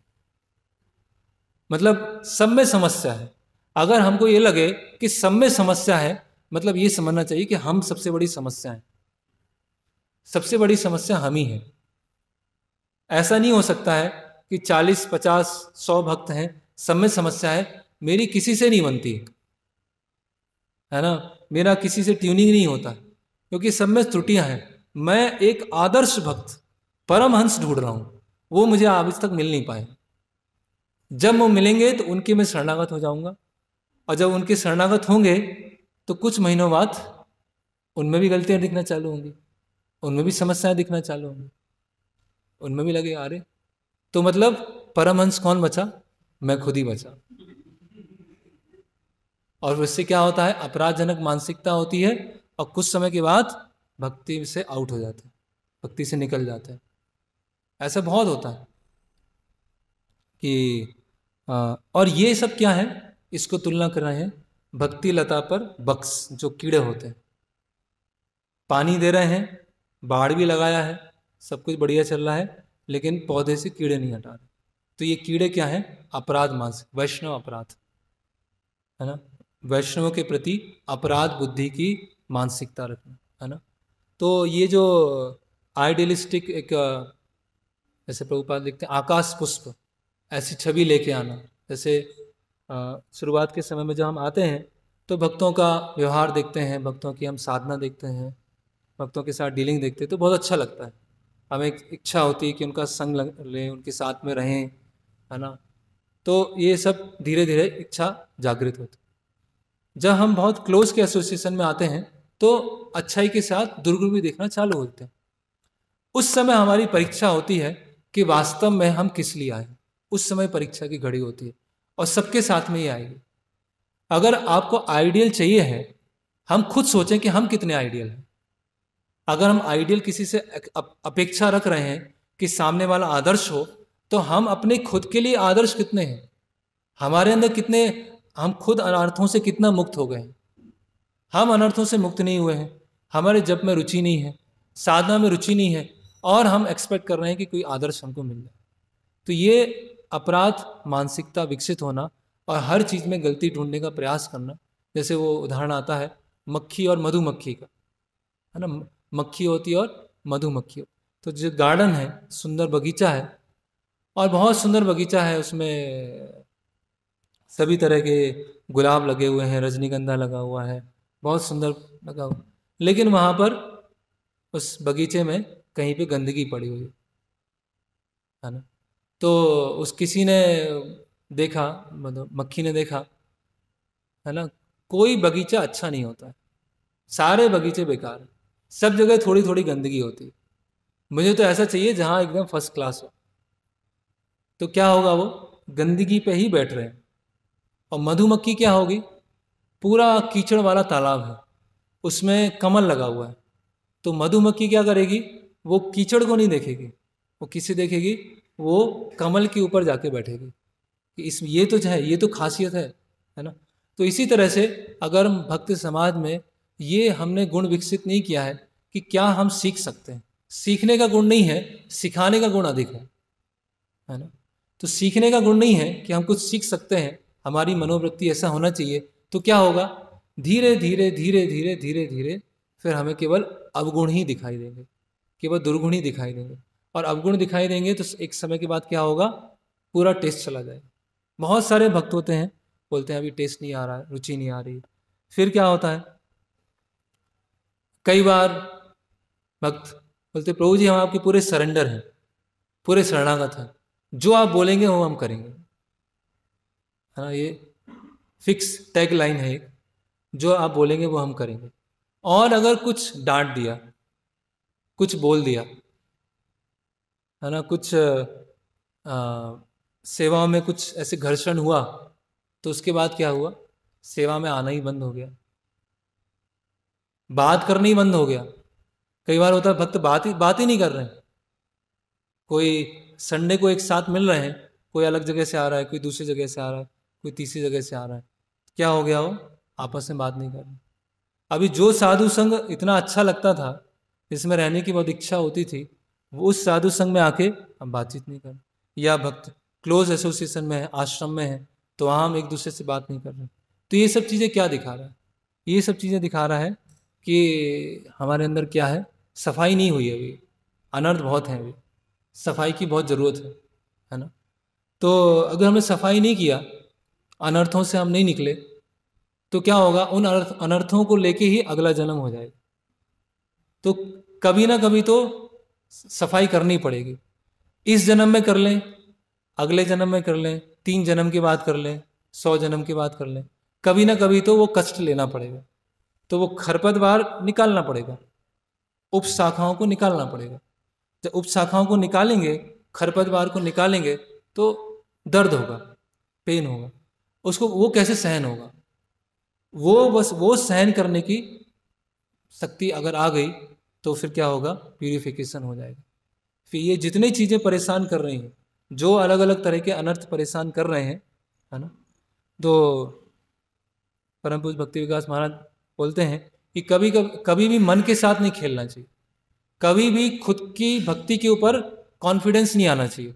मतलब सब में समस्या है। अगर हमको ये लगे कि सब में समस्या है, मतलब ये समझना चाहिए कि हम सबसे बड़ी समस्या है, सबसे बड़ी समस्या हम ही है। ऐसा नहीं हो सकता है कि 40, 50, 100 भक्त हैं, सब में समस्या है, मेरी किसी से नहीं बनती है ना, मेरा किसी से ट्यूनिंग नहीं होता, क्योंकि सब में त्रुटियां हैं। मैं एक आदर्श भक्त परमहंस ढूंढ रहा हूं, वो मुझे आज तक मिल नहीं पाए। जब वो मिलेंगे तो उनके मैं शरणागत हो जाऊंगा, और जब उनके शरणागत होंगे तो कुछ महीनों बाद उनमें भी गलतियां दिखना चालू होंगी, उनमें भी समस्याएं दिखना चालू होंगी, उनमें भी लगे अरे, तो मतलब परमहंस कौन बचा? मैं खुद ही बचा। और उससे क्या होता है, अपराधजनक मानसिकता होती है, और कुछ समय के बाद भक्ति से आउट हो जाते हैं, भक्ति से निकल जाते हैं। ऐसा बहुत होता है कि और ये सब क्या है, इसको तुलना कर रहे हैं भक्ति लता पर बक्स, जो कीड़े होते हैं। पानी दे रहे हैं, बाढ़ भी लगाया है, सब कुछ बढ़िया चल रहा है, लेकिन पौधे से कीड़े नहीं हटा रहे। तो ये कीड़े क्या हैं? अपराध मानसिक, वैष्णव अपराध, है ना, वैष्णवों के प्रति अपराध बुद्धि की मानसिकता रखना, है ना। तो ये जो आइडियलिस्टिक एक, जैसे प्रभुपाद लिखते हैं आकाश पुष्प, ऐसी छवि लेके आना। जैसे शुरुआत के समय में जब हम आते हैं तो भक्तों का व्यवहार देखते हैं, भक्तों की हम साधना देखते हैं, भक्तों के साथ डीलिंग देखते हैं, तो बहुत अच्छा लगता है। हमें एक इच्छा होती है कि उनका संग लें, उनके साथ में रहें, है ना। तो ये सब धीरे धीरे इच्छा जागृत होती है। जब हम बहुत क्लोज के एसोसिएशन में आते हैं तो अच्छाई के साथ दुर्गुण भी देखना चालू होते हैं। उस समय हमारी परीक्षा होती है कि वास्तव में हम किस लिए आए। उस समय परीक्षा की घड़ी होती है, और सबके साथ में ही आएगी। अगर आपको आइडियल चाहिए है, हम खुद सोचें कि हम कितने आइडियल हैं। अगर हम आइडियल किसी से अपेक्षा रख रहे हैं कि सामने वाला आदर्श हो, तो हम अपने खुद के लिए आदर्श कितने हैं? हमारे अंदर कितने, हम खुद अनर्थों से कितना मुक्त हो गए हैं? हम अनर्थों से मुक्त नहीं हुए हैं, हमारे जप में रुचि नहीं है, साधना में रुचि नहीं है, और हम एक्सपेक्ट कर रहे हैं कि कोई आदर्श हमको मिल जाए। तो ये अपराध मानसिकता विकसित होना और हर चीज़ में गलती ढूंढने का प्रयास करना, जैसे वो उदाहरण आता है मक्खी और मधुमक्खी का, है ना। मक्खी होती है और मधुमक्खी। तो जो गार्डन है, सुंदर बगीचा है, और बहुत सुंदर बगीचा है, उसमें सभी तरह के गुलाब लगे हुए हैं, रजनीगंधा लगा हुआ है, बहुत सुंदर लगा हुआ, लेकिन वहाँ पर उस बगीचे में कहीं पे गंदगी पड़ी हुई है ना। तो उस किसी ने देखा, मतलब मक्खी ने देखा, है ना, कोई बगीचा अच्छा नहीं होता है, सारे बगीचे बेकार हैं, सब जगह थोड़ी थोड़ी गंदगी होती है, मुझे तो ऐसा चाहिए जहाँ एकदम फर्स्ट क्लास हो। तो क्या होगा, वो गंदगी पे ही बैठ रहे हैं। और मधुमक्खी क्या होगी, पूरा कीचड़ वाला तालाब है, उसमें कमल लगा हुआ है, तो मधुमक्खी क्या करेगी, वो कीचड़ को नहीं देखेगी, वो किसे देखेगी, वो कमल के ऊपर जाके बैठेगी कि इस ये तो है, ये तो खासियत है ना। तो इसी तरह से अगर हम भक्त समाज में ये हमने गुण विकसित नहीं किया है कि क्या हम सीख सकते हैं, सीखने का गुण नहीं है, सिखाने का गुण अधिक है ना। तो सीखने का गुण नहीं है कि हम कुछ सीख सकते हैं, हमारी मनोवृत्ति ऐसा होना चाहिए, तो क्या होगा, धीरे धीरे धीरे धीरे धीरे धीरे फिर हमें केवल अवगुण ही दिखाई देंगे, केवल दुर्गुण ही दिखाई देंगे। और अवगुण दिखाई देंगे तो एक समय के बाद क्या होगा, पूरा टेस्ट चला जाएगा। बहुत सारे भक्त होते हैं, बोलते हैं अभी टेस्ट नहीं आ रहा है, रुचि नहीं आ रही, फिर क्या होता है, कई बार भक्त बोलते प्रभु जी हम आपके पूरे सरेंडर हैं, पूरे शरणागत हैं, जो आप बोलेंगे वो हम करेंगे, है ना। ये फिक्स टैग लाइन है एक, जो आप बोलेंगे वो हम करेंगे। और अगर कुछ डांट दिया, कुछ बोल दिया, है ना, कुछ सेवा में कुछ ऐसे घर्षण हुआ, तो उसके बाद क्या हुआ, सेवा में आना ही बंद हो गया, बात करना ही बंद हो गया। कई बार होता है भक्त बात ही नहीं कर रहे हैं, कोई संडे को एक साथ मिल रहे हैं, कोई अलग जगह से आ रहा है, कोई दूसरी जगह से आ रहा है, कोई तीसरी जगह से आ रहा है, क्या हो गया, वो आपस में बात नहीं कर रहे। अभी जो साधु संग इतना अच्छा लगता था, जिसमें रहने की बहुत इच्छा होती थी, वो उस साधु संग में आके हम बातचीत नहीं कर रहे। या भक्त क्लोज एसोसिएशन में है, आश्रम में है, तो वहाँ हम एक दूसरे से बात नहीं कर रहे। तो ये सब चीज़ें क्या दिखा रहा है, ये सब चीज़ें दिखा रहा है कि हमारे अंदर क्या है, सफाई नहीं हुई है अभी, अनर्थ बहुत है अभी, सफाई की बहुत ज़रूरत है ना। तो अगर हमने सफाई नहीं किया, अनर्थों से हम नहीं निकले, तो क्या होगा, उन अनर्थों को लेके ही अगला जन्म हो जाएगा। तो कभी ना कभी तो सफाई करनी पड़ेगी, इस जन्म में कर लें, अगले जन्म में कर लें, 3 जन्म के बाद कर लें, 100 जन्म के बाद कर लें, कभी ना कभी तो वो कष्ट लेना पड़ेगा, तो वो खरपतवार निकालना पड़ेगा, उप शाखाओं को निकालना पड़ेगा। जब उप शाखाओं को निकालेंगे, खरपतवार को निकालेंगे, तो दर्द होगा, पेन होगा, उसको वो कैसे सहन होगा, वो बस वो सहन करने की शक्ति अगर आ गई, तो फिर क्या होगा, प्यूरिफिकेशन हो जाएगा। फिर ये जितनी चीज़ें परेशान कर रही हैं, जो अलग अलग तरह के अनर्थ परेशान कर रहे हैं, है ना, तो परम पूज्य भक्ति विकास महाराज बोलते हैं कि कभी भी मन के साथ नहीं खेलना चाहिए, कभी भी खुद की भक्ति के ऊपर कॉन्फिडेंस नहीं आना चाहिए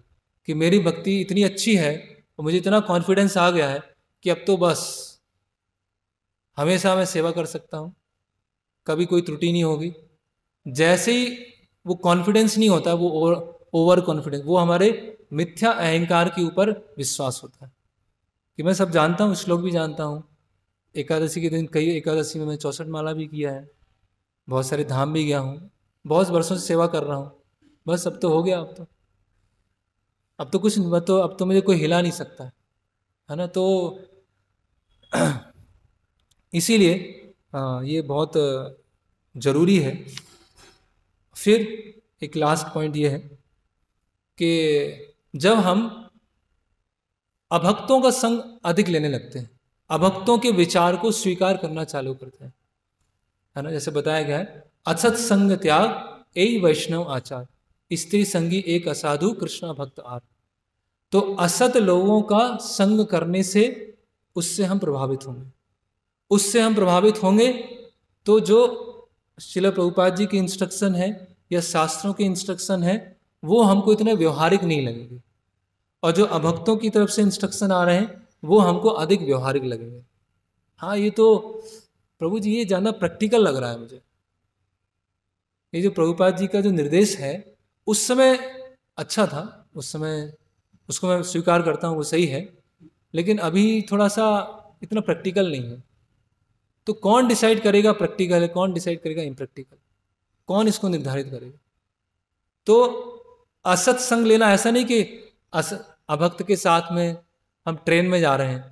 कि मेरी भक्ति इतनी अच्छी है और मुझे इतना कॉन्फिडेंस आ गया है कि अब तो बस हमेशा मैं सेवा कर सकता हूँ, कभी कोई त्रुटि नहीं होगी। जैसे ही वो कॉन्फिडेंस नहीं होता, वो ओवर कॉन्फिडेंस, वो हमारे मिथ्या अहंकार के ऊपर विश्वास होता है कि मैं सब जानता हूँ, श्लोक भी जानता हूँ, एकादशी के दिन कई एकादशी में मैं 64 माला भी किया है, बहुत सारे धाम भी गया हूँ, बहुत वर्षों से सेवा कर रहा हूँ, बस अब तो हो गया, अब तो कुछ नहीं, अब तो मुझे कोई हिला नहीं सकता, है ना। तो इसीलिए ये बहुत ज़रूरी है। फिर एक लास्ट पॉइंट ये है कि जब हम अभक्तों का संग अधिक लेने लगते हैं, अभक्तों के विचार को स्वीकार करना चालू करते हैं, है ना, जैसे बताया गया है, असत संग त्याग ए वैष्णव आचार, स्त्री संगी एक असाधु कृष्णा भक्त आर। तो असत लोगों का संग करने से उससे हम प्रभावित होंगे, उससे हम प्रभावित होंगे, तो जो श्रील प्रभुपाद जी की इंस्ट्रक्शन है या शास्त्रों की इंस्ट्रक्शन है, वो हमको इतने व्यवहारिक नहीं लगेंगे, और जो अभक्तों की तरफ से इंस्ट्रक्शन आ रहे हैं वो हमको अधिक व्यवहारिक लगेंगे। हाँ, ये तो प्रभु जी ये ज़्यादा प्रैक्टिकल लग रहा है मुझे, ये जो प्रभुपाद जी का जो निर्देश है उस समय अच्छा था, उस समय उसको मैं स्वीकार करता हूँ, वो सही है, लेकिन अभी थोड़ा सा इतना प्रैक्टिकल नहीं है। तो कौन डिसाइड करेगा प्रैक्टिकल है, कौन डिसाइड करेगा इम्प्रैक्टिकल, कौन इसको निर्धारित करेगा। तो असत संग लेना ऐसा नहीं कि अभक्त के साथ में हम ट्रेन में जा रहे हैं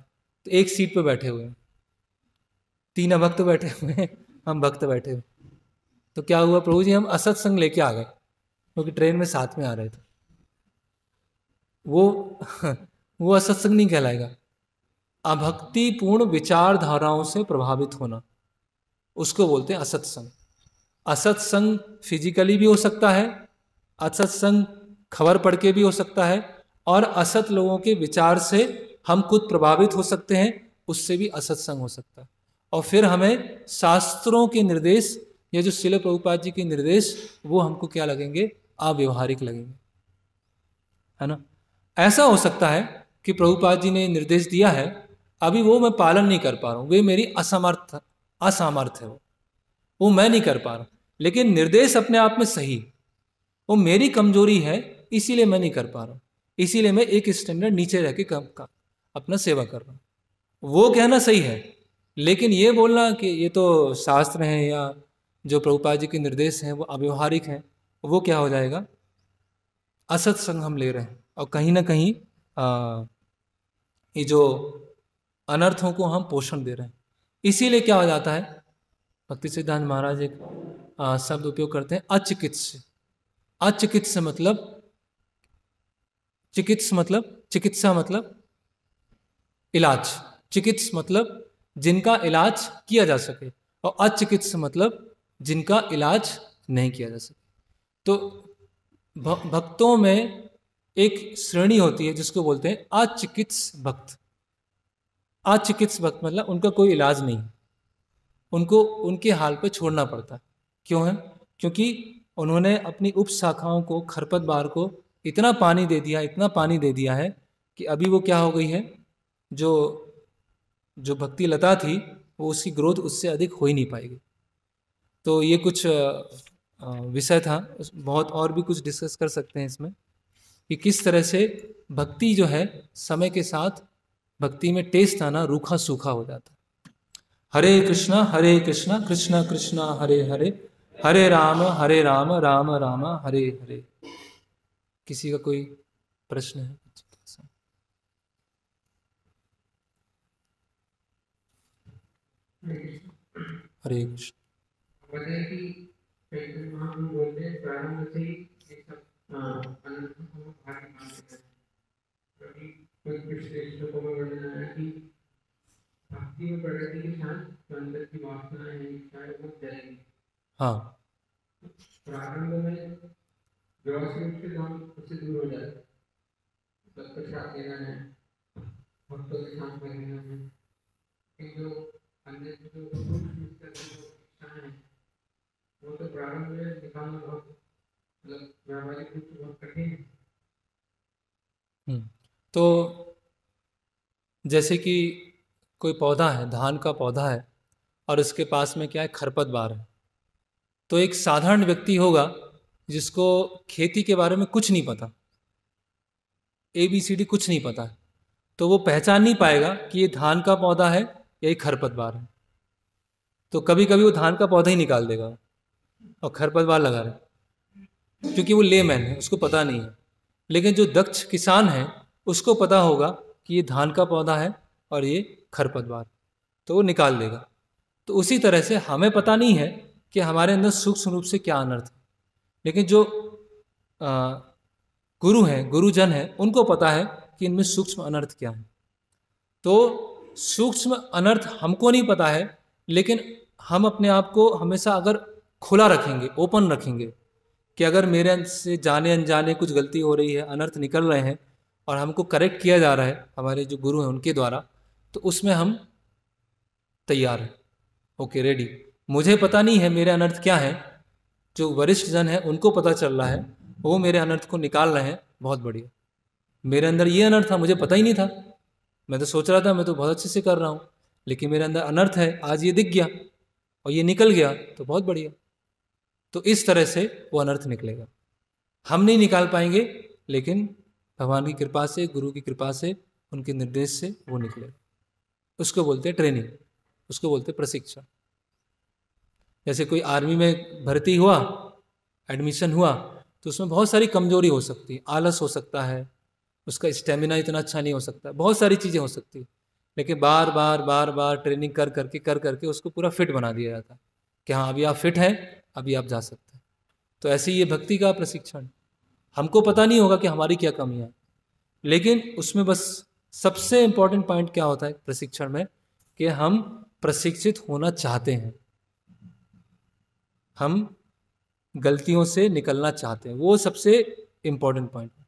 तो एक सीट पे बैठे हुए हैं, 3 अभक्त बैठे हुए हैं, हम भक्त बैठे हुए। तो क्या हुआ प्रभु जी, हम असत्संग लेके आ गए क्योंकि ट्रेन में साथ में आ रहे थे। वो वो असत्संग नहीं कहलाएगा। अभक्तिपूर्ण विचारधाराओं से प्रभावित होना, उसको बोलते हैं असत्संग। असत्संग फिजिकली भी हो सकता है, असत्संग खबर पढ़ के भी हो सकता है, और असत लोगों के विचार से हम खुद प्रभावित हो सकते हैं, उससे भी असत्संग हो सकता है। और फिर हमें शास्त्रों के निर्देश, ये जो श्रील प्रभुपाद जी के निर्देश, वो हमको क्या लगेंगे, अव्यवहारिक लगेंगे, है ना। ऐसा हो सकता है कि प्रभुपाद जी ने निर्देश दिया है, अभी वो मैं पालन नहीं कर पा रहा हूँ, वे मेरी असामर्थ्य है, वो मैं नहीं कर पा रहा, लेकिन निर्देश अपने आप में सही, वो मेरी कमजोरी है, इसीलिए मैं नहीं कर पा रहा हूँ, इसीलिए मैं एक स्टैंडर्ड नीचे रह के अपना सेवा कर रहा हूँ। वो कहना सही है, लेकिन ये बोलना कि ये तो शास्त्र हैं या जो प्रभुपाद जी के निर्देश हैं वो अव्यवहारिक हैं, वो क्या हो जाएगा, असत्संग हम ले रहे हैं, और कहीं ना कहीं ये जो अनर्थों को हम पोषण दे रहे हैं। इसीलिए क्या हो जाता है, भक्ति सिद्धांत महाराज एक शब्द उपयोग करते हैं, अचिकित्स। अचिकित्स मतलब, चिकित्सा मतलब इलाज, चिकित्स मतलब जिनका इलाज किया जा सके, और अचिकित्स मतलब जिनका इलाज नहीं किया जा सके। तो भक्तों में एक श्रेणी होती है जिसको बोलते हैं अचिकित्स भक्त। अचिकित्स भक्त मतलब उनका कोई इलाज नहीं, उनको उनके हाल पे छोड़ना पड़ता है। क्यों है, क्योंकि उन्होंने अपनी उप शाखाओं को, खरपतवार को इतना पानी दे दिया, इतना पानी दे दिया है कि अभी वो क्या हो गई है, जो भक्ति लता थी वो उसकी ग्रोथ उससे अधिक हो ही नहीं पाएगी। तो ये कुछ विषय था, बहुत और भी कुछ डिस्कस कर सकते हैं इसमें, कि किस तरह से भक्ति जो है समय के साथ भक्ति में टेस्ट आना रूखा सूखा हो जाता है। हरे कृष्णा कृष्णा कृष्णा हरे हरे, हरे राम राम राम हरे हरे। किसी का कोई प्रश्न है? हरे कृष्ण।
प्रारंभ से ही भक्ति में प्रगति के साथ जो अंदर की वासनाएं हैं, इच्छाएं, वो जलेंगी।
हाँ,
प्रारंभ में व्यवस्थित रूप से हम उससे दूर हो जाते, सबको साथ देना है, भक्तों के साथ रहना है, जो अंदर की जो इच्छाएं हैं वो तो प्रारंभ में निकालना बहुत व्यावहारिक रूप से बहुत कठिन है।
तो जैसे कि कोई पौधा है, धान का पौधा है, और उसके पास में क्या है, खरपतवार है। तो एक साधारण व्यक्ति होगा जिसको खेती के बारे में कुछ नहीं पता, ABCD कुछ नहीं पता है, तो वो पहचान नहीं पाएगा कि ये धान का पौधा है या ये खरपतवार है। तो कभी कभी वो धान का पौधा ही निकाल देगा और खरपतवार लगा रहे, क्योंकि वो लेमैन है, उसको पता नहीं है। लेकिन जो दक्ष किसान है उसको पता होगा कि ये धान का पौधा है और ये खरपतवार, तो वो निकाल देगा। तो उसी तरह से हमें पता नहीं है कि हमारे अंदर सूक्ष्म रूप से क्या अनर्थ है, लेकिन जो गुरु हैं, गुरुजन हैं, उनको पता है कि इनमें सूक्ष्म अनर्थ क्या है। तो सूक्ष्म अनर्थ हमको नहीं पता है, लेकिन हम अपने आप को हमेशा अगर खुला रखेंगे, ओपन रखेंगे, कि अगर मेरे से जाने अनजाने कुछ गलती हो रही है, अनर्थ निकल रहे हैं और हमको करेक्ट किया जा रहा है हमारे जो गुरु हैं उनके द्वारा, तो उसमें हम तैयार हैं, ओके, रेडी। मुझे पता नहीं है मेरे अनर्थ क्या है, जो वरिष्ठ जन है उनको पता चल रहा है, वो मेरे अनर्थ को निकाल रहे हैं, बहुत बढ़िया। मेरे अंदर ये अनर्थ था, मुझे पता ही नहीं था, मैं तो सोच रहा था मैं तो बहुत अच्छे से कर रहा हूँ, लेकिन मेरे अंदर अनर्थ है, आज ये दिख गया और ये निकल गया, तो बहुत बढ़िया। तो इस तरह से वो अनर्थ निकलेगा। हम नहीं निकाल पाएंगे, लेकिन भगवान की कृपा से, गुरु की कृपा से, उनके निर्देश से वो निकलेगा। उसको बोलते हैं ट्रेनिंग, उसको बोलते हैं प्रशिक्षण। जैसे कोई आर्मी में भर्ती हुआ, एडमिशन हुआ, तो उसमें बहुत सारी कमजोरी हो सकती है, आलस हो सकता है, उसका स्टेमिना इतना अच्छा नहीं हो सकता, बहुत सारी चीज़ें हो सकती है, लेकिन बार बार बार बार ट्रेनिंग कर करके उसको पूरा फिट बना दिया जाता है कि हाँ अभी आप फिट हैं, अभी आप जा सकते हैं। तो ऐसे ही ये भक्ति का प्रशिक्षण, हमको पता नहीं होगा कि हमारी क्या कमियां हैं, लेकिन उसमें बस सबसे इम्पोर्टेंट पॉइंट क्या होता है प्रशिक्षण में, कि हम प्रशिक्षित होना चाहते हैं, हम गलतियों से निकलना चाहते हैं, वो सबसे इम्पोर्टेंट पॉइंट है।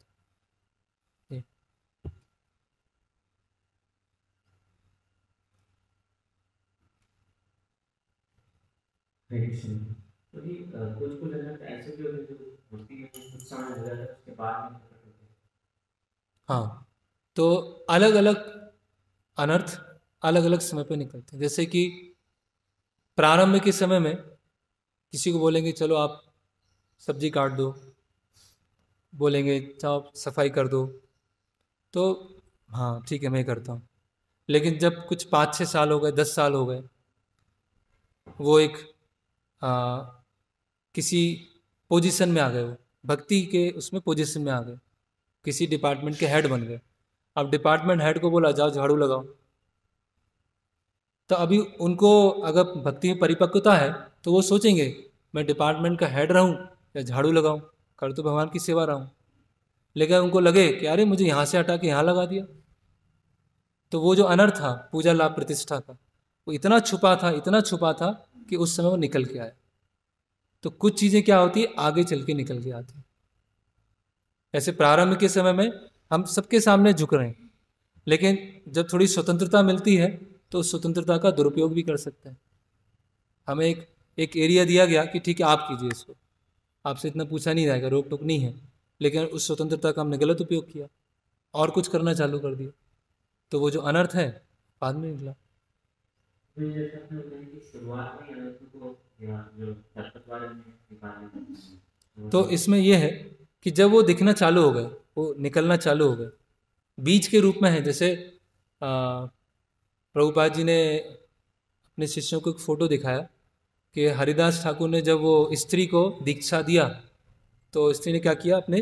तो ये कुछ कुछ अनर्थ ऐसे भी होते हैं जो मूर्ति में कुछ समय हो जाता है उसके बाद में प्रकट होते हैं।
हाँ, तो अलग अलग अनर्थ अलग अलग समय पे निकलते हैं। जैसे कि प्रारंभ के समय में किसी को बोलेंगे चलो आप सब्जी काट दो, बोलेंगे चाहो सफाई कर दो, तो हाँ ठीक है मैं करता हूँ। लेकिन जब कुछ 5-6 साल हो गए, 10 साल हो गए, वो एक आ, किसी पोजीशन में आ गए, वो भक्ति के उसमें पोजीशन में आ गए, किसी डिपार्टमेंट के हेड बन गए। अब डिपार्टमेंट हेड को बोला जाओ झाड़ू लगाओ, तो अभी उनको अगर भक्ति में परिपक्वता है तो वो सोचेंगे मैं डिपार्टमेंट का हेड रहूं या झाड़ू लगाऊं, कर तो भगवान की सेवा रहा हूं। लेकिन उनको लगे कि अरे मुझे यहाँ से हटा के यहाँ लगा दिया, तो वो जो अनर्थ था पूजा लाभ प्रतिष्ठा का, वो इतना छुपा था, इतना छुपा था कि उस समय वो निकल के आया। तो कुछ चीज़ें क्या होती है आगे चल के निकल के आती है। ऐसे प्रारंभ के समय में हम सबके सामने झुक रहे हैं, लेकिन जब थोड़ी स्वतंत्रता मिलती है तो उस स्वतंत्रता का दुरुपयोग भी कर सकते हैं। हमें एक एक एरिया दिया गया कि ठीक है आप कीजिए इसको, आपसे इतना पूछा नहीं जाएगा, रोक टोक नहीं है, लेकिन उस स्वतंत्रता का हमने गलत उपयोग किया और कुछ करना चालू कर दिया, तो वो जो अनर्थ है बाद में निकला।
तो जैसे आपने बताया कि शुरुआत में अनर्थों को या जो खरपतवार में निकालने का
तो इसमें यह है कि जब वो दिखना चालू हो गए, वो निकलना चालू हो गए, बीज के रूप में है। जैसे प्रभुपाद जी ने अपने शिष्यों को एक फ़ोटो दिखाया कि हरिदास ठाकुर ने जब वो स्त्री को दीक्षा दिया तो स्त्री ने क्या किया, अपने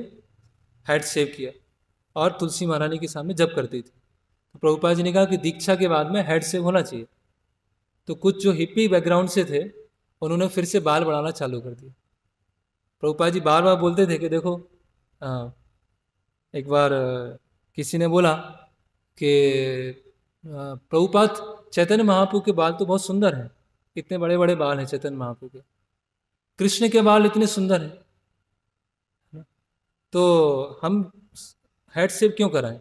हेड शेव किया और तुलसी महारानी के सामने जप करती थी। तो प्रभुपाद जी ने कहा कि दीक्षा के बाद में हेड शेव होना चाहिए। तो कुछ जो हिप्पी बैकग्राउंड से थे उन्होंने फिर से बाल बढ़ाना चालू कर दिया। प्रभुपाद जी बार बार बोलते थे कि देखो एक बार किसी ने बोला कि प्रभुपाद चैतन्य महाप्रभु के बाल तो बहुत सुंदर हैं, इतने बड़े बड़े बाल हैं चैतन्य महाप्रभु के, कृष्ण के बाल इतने सुंदर हैं, तो हम हेड शेव क्यों कराएं?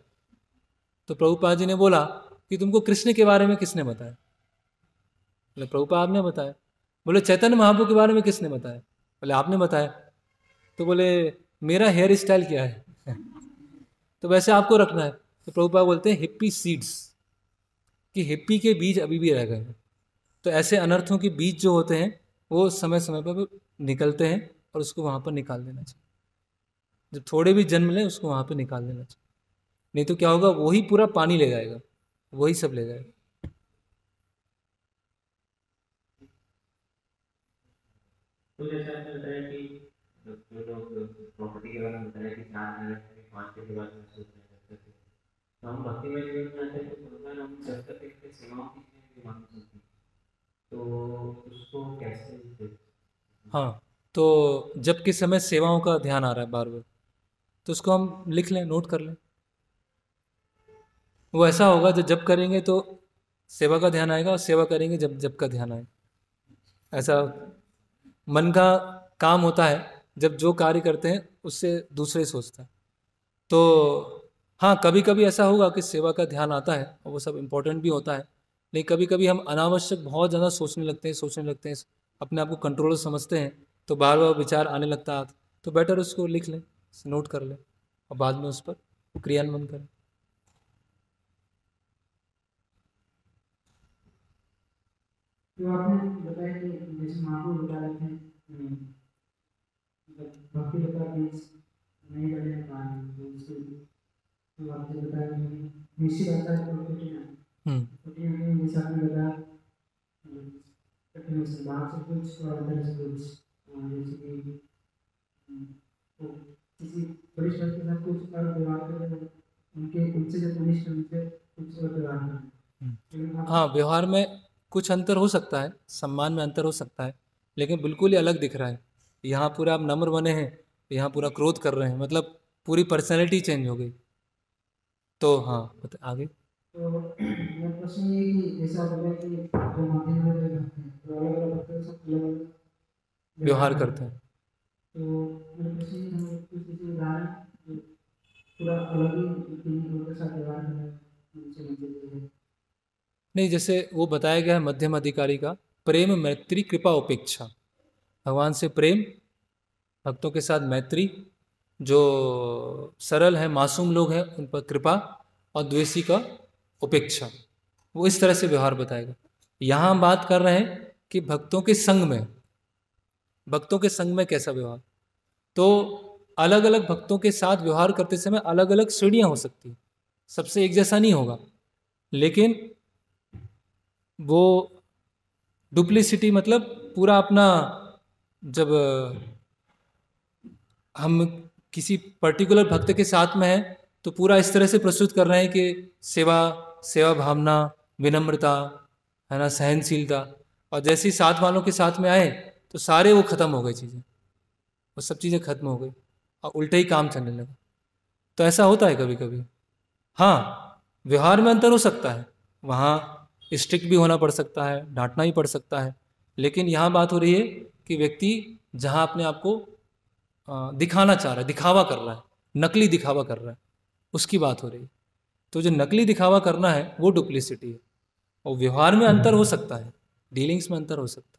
तो प्रभुपाद जी ने बोला कि तुमको कृष्ण के बारे में किसने बताया? बोले प्रभुपाद ने बताया। बोले चैतन्य महाप्रभु के बारे में किसने बताया? बोले आपने बताया। तो बोले मेरा हेयर स्टाइल क्या है? तो वैसे आपको रखना है। तो प्रभुपाद बोलते हैं हिप्पी सीड्स, कि हिप्पी के बीज अभी भी रह गए हैं। तो ऐसे अनर्थों के बीज जो होते हैं वो समय समय पर निकलते हैं और उसको वहाँ पर निकाल देना चाहिए। जब थोड़े भी जन्म लें उसको वहाँ पर निकाल देना चाहिए, नहीं तो क्या होगा वही पूरा पानी ले जाएगा, वही सब ले जाएगा।
तो जैसे आपने बताया कि जो लोग प्रॉपर्टी के बारे में बताया कि 4 के बाद में सोच रहे करते थे, तो हम भक्ति में जीवन में आते हैं तो भगवान हम जब तक एक सेवाओं की मांग होती है तो उसको कैसे?
हाँ, तो जब किस समय सेवाओं का ध्यान आ रहा है बार बार, तो उसको हम लिख लें, नोट कर लें। वो ऐसा होगा जब करेंगे तो सेवा का ध्यान आएगा और सेवा करेंगे जब जब का ध्यान आएगा। ऐसा मन का काम होता है, जब जो कार्य करते हैं उससे दूसरे सोचता है। तो हाँ कभी कभी ऐसा होगा कि सेवा का ध्यान आता है और वो सब इम्पोर्टेंट भी होता है, लेकिन कभी कभी हम अनावश्यक बहुत ज़्यादा सोचने लगते हैं, अपने आप को कंट्रोल समझते हैं, तो बार बार विचार आने लगता है। तो बेटर उसको लिख लें, नोट कर लें और बाद में उस पर क्रियान्वयन करें।
तो आपने बताया कि जैसे महापुरुष बता रहे थे भक्ति लता बीज नहीं बढ़ने का कारण, तो उसको तो आपने बताया कि निश्चित आता है कुटिया में जैसे आपने बताया कठिन से बाहर से कुछ और अंदर से कुछ, जैसे कि तो किसी बड़ी शक्ति के साथ कुछ और व्यवहार करें उनके उनसे जो कनिष्ठ उनसे कुछ और व्यवहार करना।
हाँ, व्यवहार में कुछ अंतर हो सकता है, सम्मान में अंतर हो सकता है, लेकिन बिल्कुल ही अलग दिख रहा है। यहाँ पूरा आप नम्र बने हैं, यहाँ पूरा क्रोध कर रहे हैं, मतलब पूरी पर्सनैलिटी चेंज हो गई। तो हाँ, आगे।
तो मेरा प्रश्न ये है कि जैसे आप बोले कि जो मध्यम वर्ग के भक्त हैं तो अलग अलग भक्तों के साथ अलग अलग
व्यवहार करते हैं।
तो मेरा प्रश्न ये है कुछ ऐसे उदाहरण जो पूरा अलग ही तीन लोगों के साथ व्यवहार करना उनसे नीचे।
नहीं, जैसे वो बताया गया है मध्यम अधिकारी का, प्रेम मैत्री कृपा उपेक्षा, भगवान से प्रेम, भक्तों के साथ मैत्री, जो सरल है मासूम लोग हैं उन पर कृपा, और द्वेषी का उपेक्षा। वो इस तरह से व्यवहार बताएगा। यहाँ हम बात कर रहे हैं कि भक्तों के संग में, भक्तों के संग में कैसा व्यवहार। तो अलग अलग भक्तों के साथ व्यवहार करते समय अलग अलग श्रेणियाँ हो सकती हैं, सबसे एक जैसा नहीं होगा। लेकिन वो डुप्लिसिटी मतलब पूरा अपना, जब हम किसी पर्टिकुलर भक्त के साथ में हैं तो पूरा इस तरह से प्रस्तुत कर रहे हैं कि सेवा सेवा भावना, विनम्रता, है ना, सहनशीलता, और जैसे ही साथ वालों के साथ में आए तो सारे वो खत्म हो गई चीज़ें, वो सब चीज़ें खत्म हो गई और उल्टे ही काम चलने लगा। तो ऐसा होता है कभी कभी। हाँ, व्यवहार में अंतर हो सकता है, वहाँ स्ट्रिक्ट भी होना पड़ सकता है, डांटना ही पड़ सकता है, लेकिन यहाँ बात हो रही है कि व्यक्ति जहाँ अपने आप को दिखाना चाह रहा है, दिखावा कर रहा है, नकली दिखावा कर रहा है, उसकी बात हो रही है। तो जो नकली दिखावा करना है वो डुप्लिसिटी है, और व्यवहार में अंतर हो सकता है, डीलिंग्स में अंतर हो सकता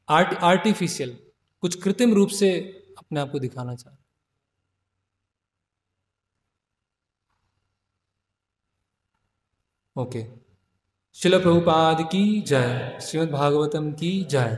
है। आर्टिफिशियल, कुछ कृत्रिम रूप से अपने आप को दिखाना चाह रहा है। ओके। शिल प्रभुपाद की जय, श्रीमद् भागवतम की जय।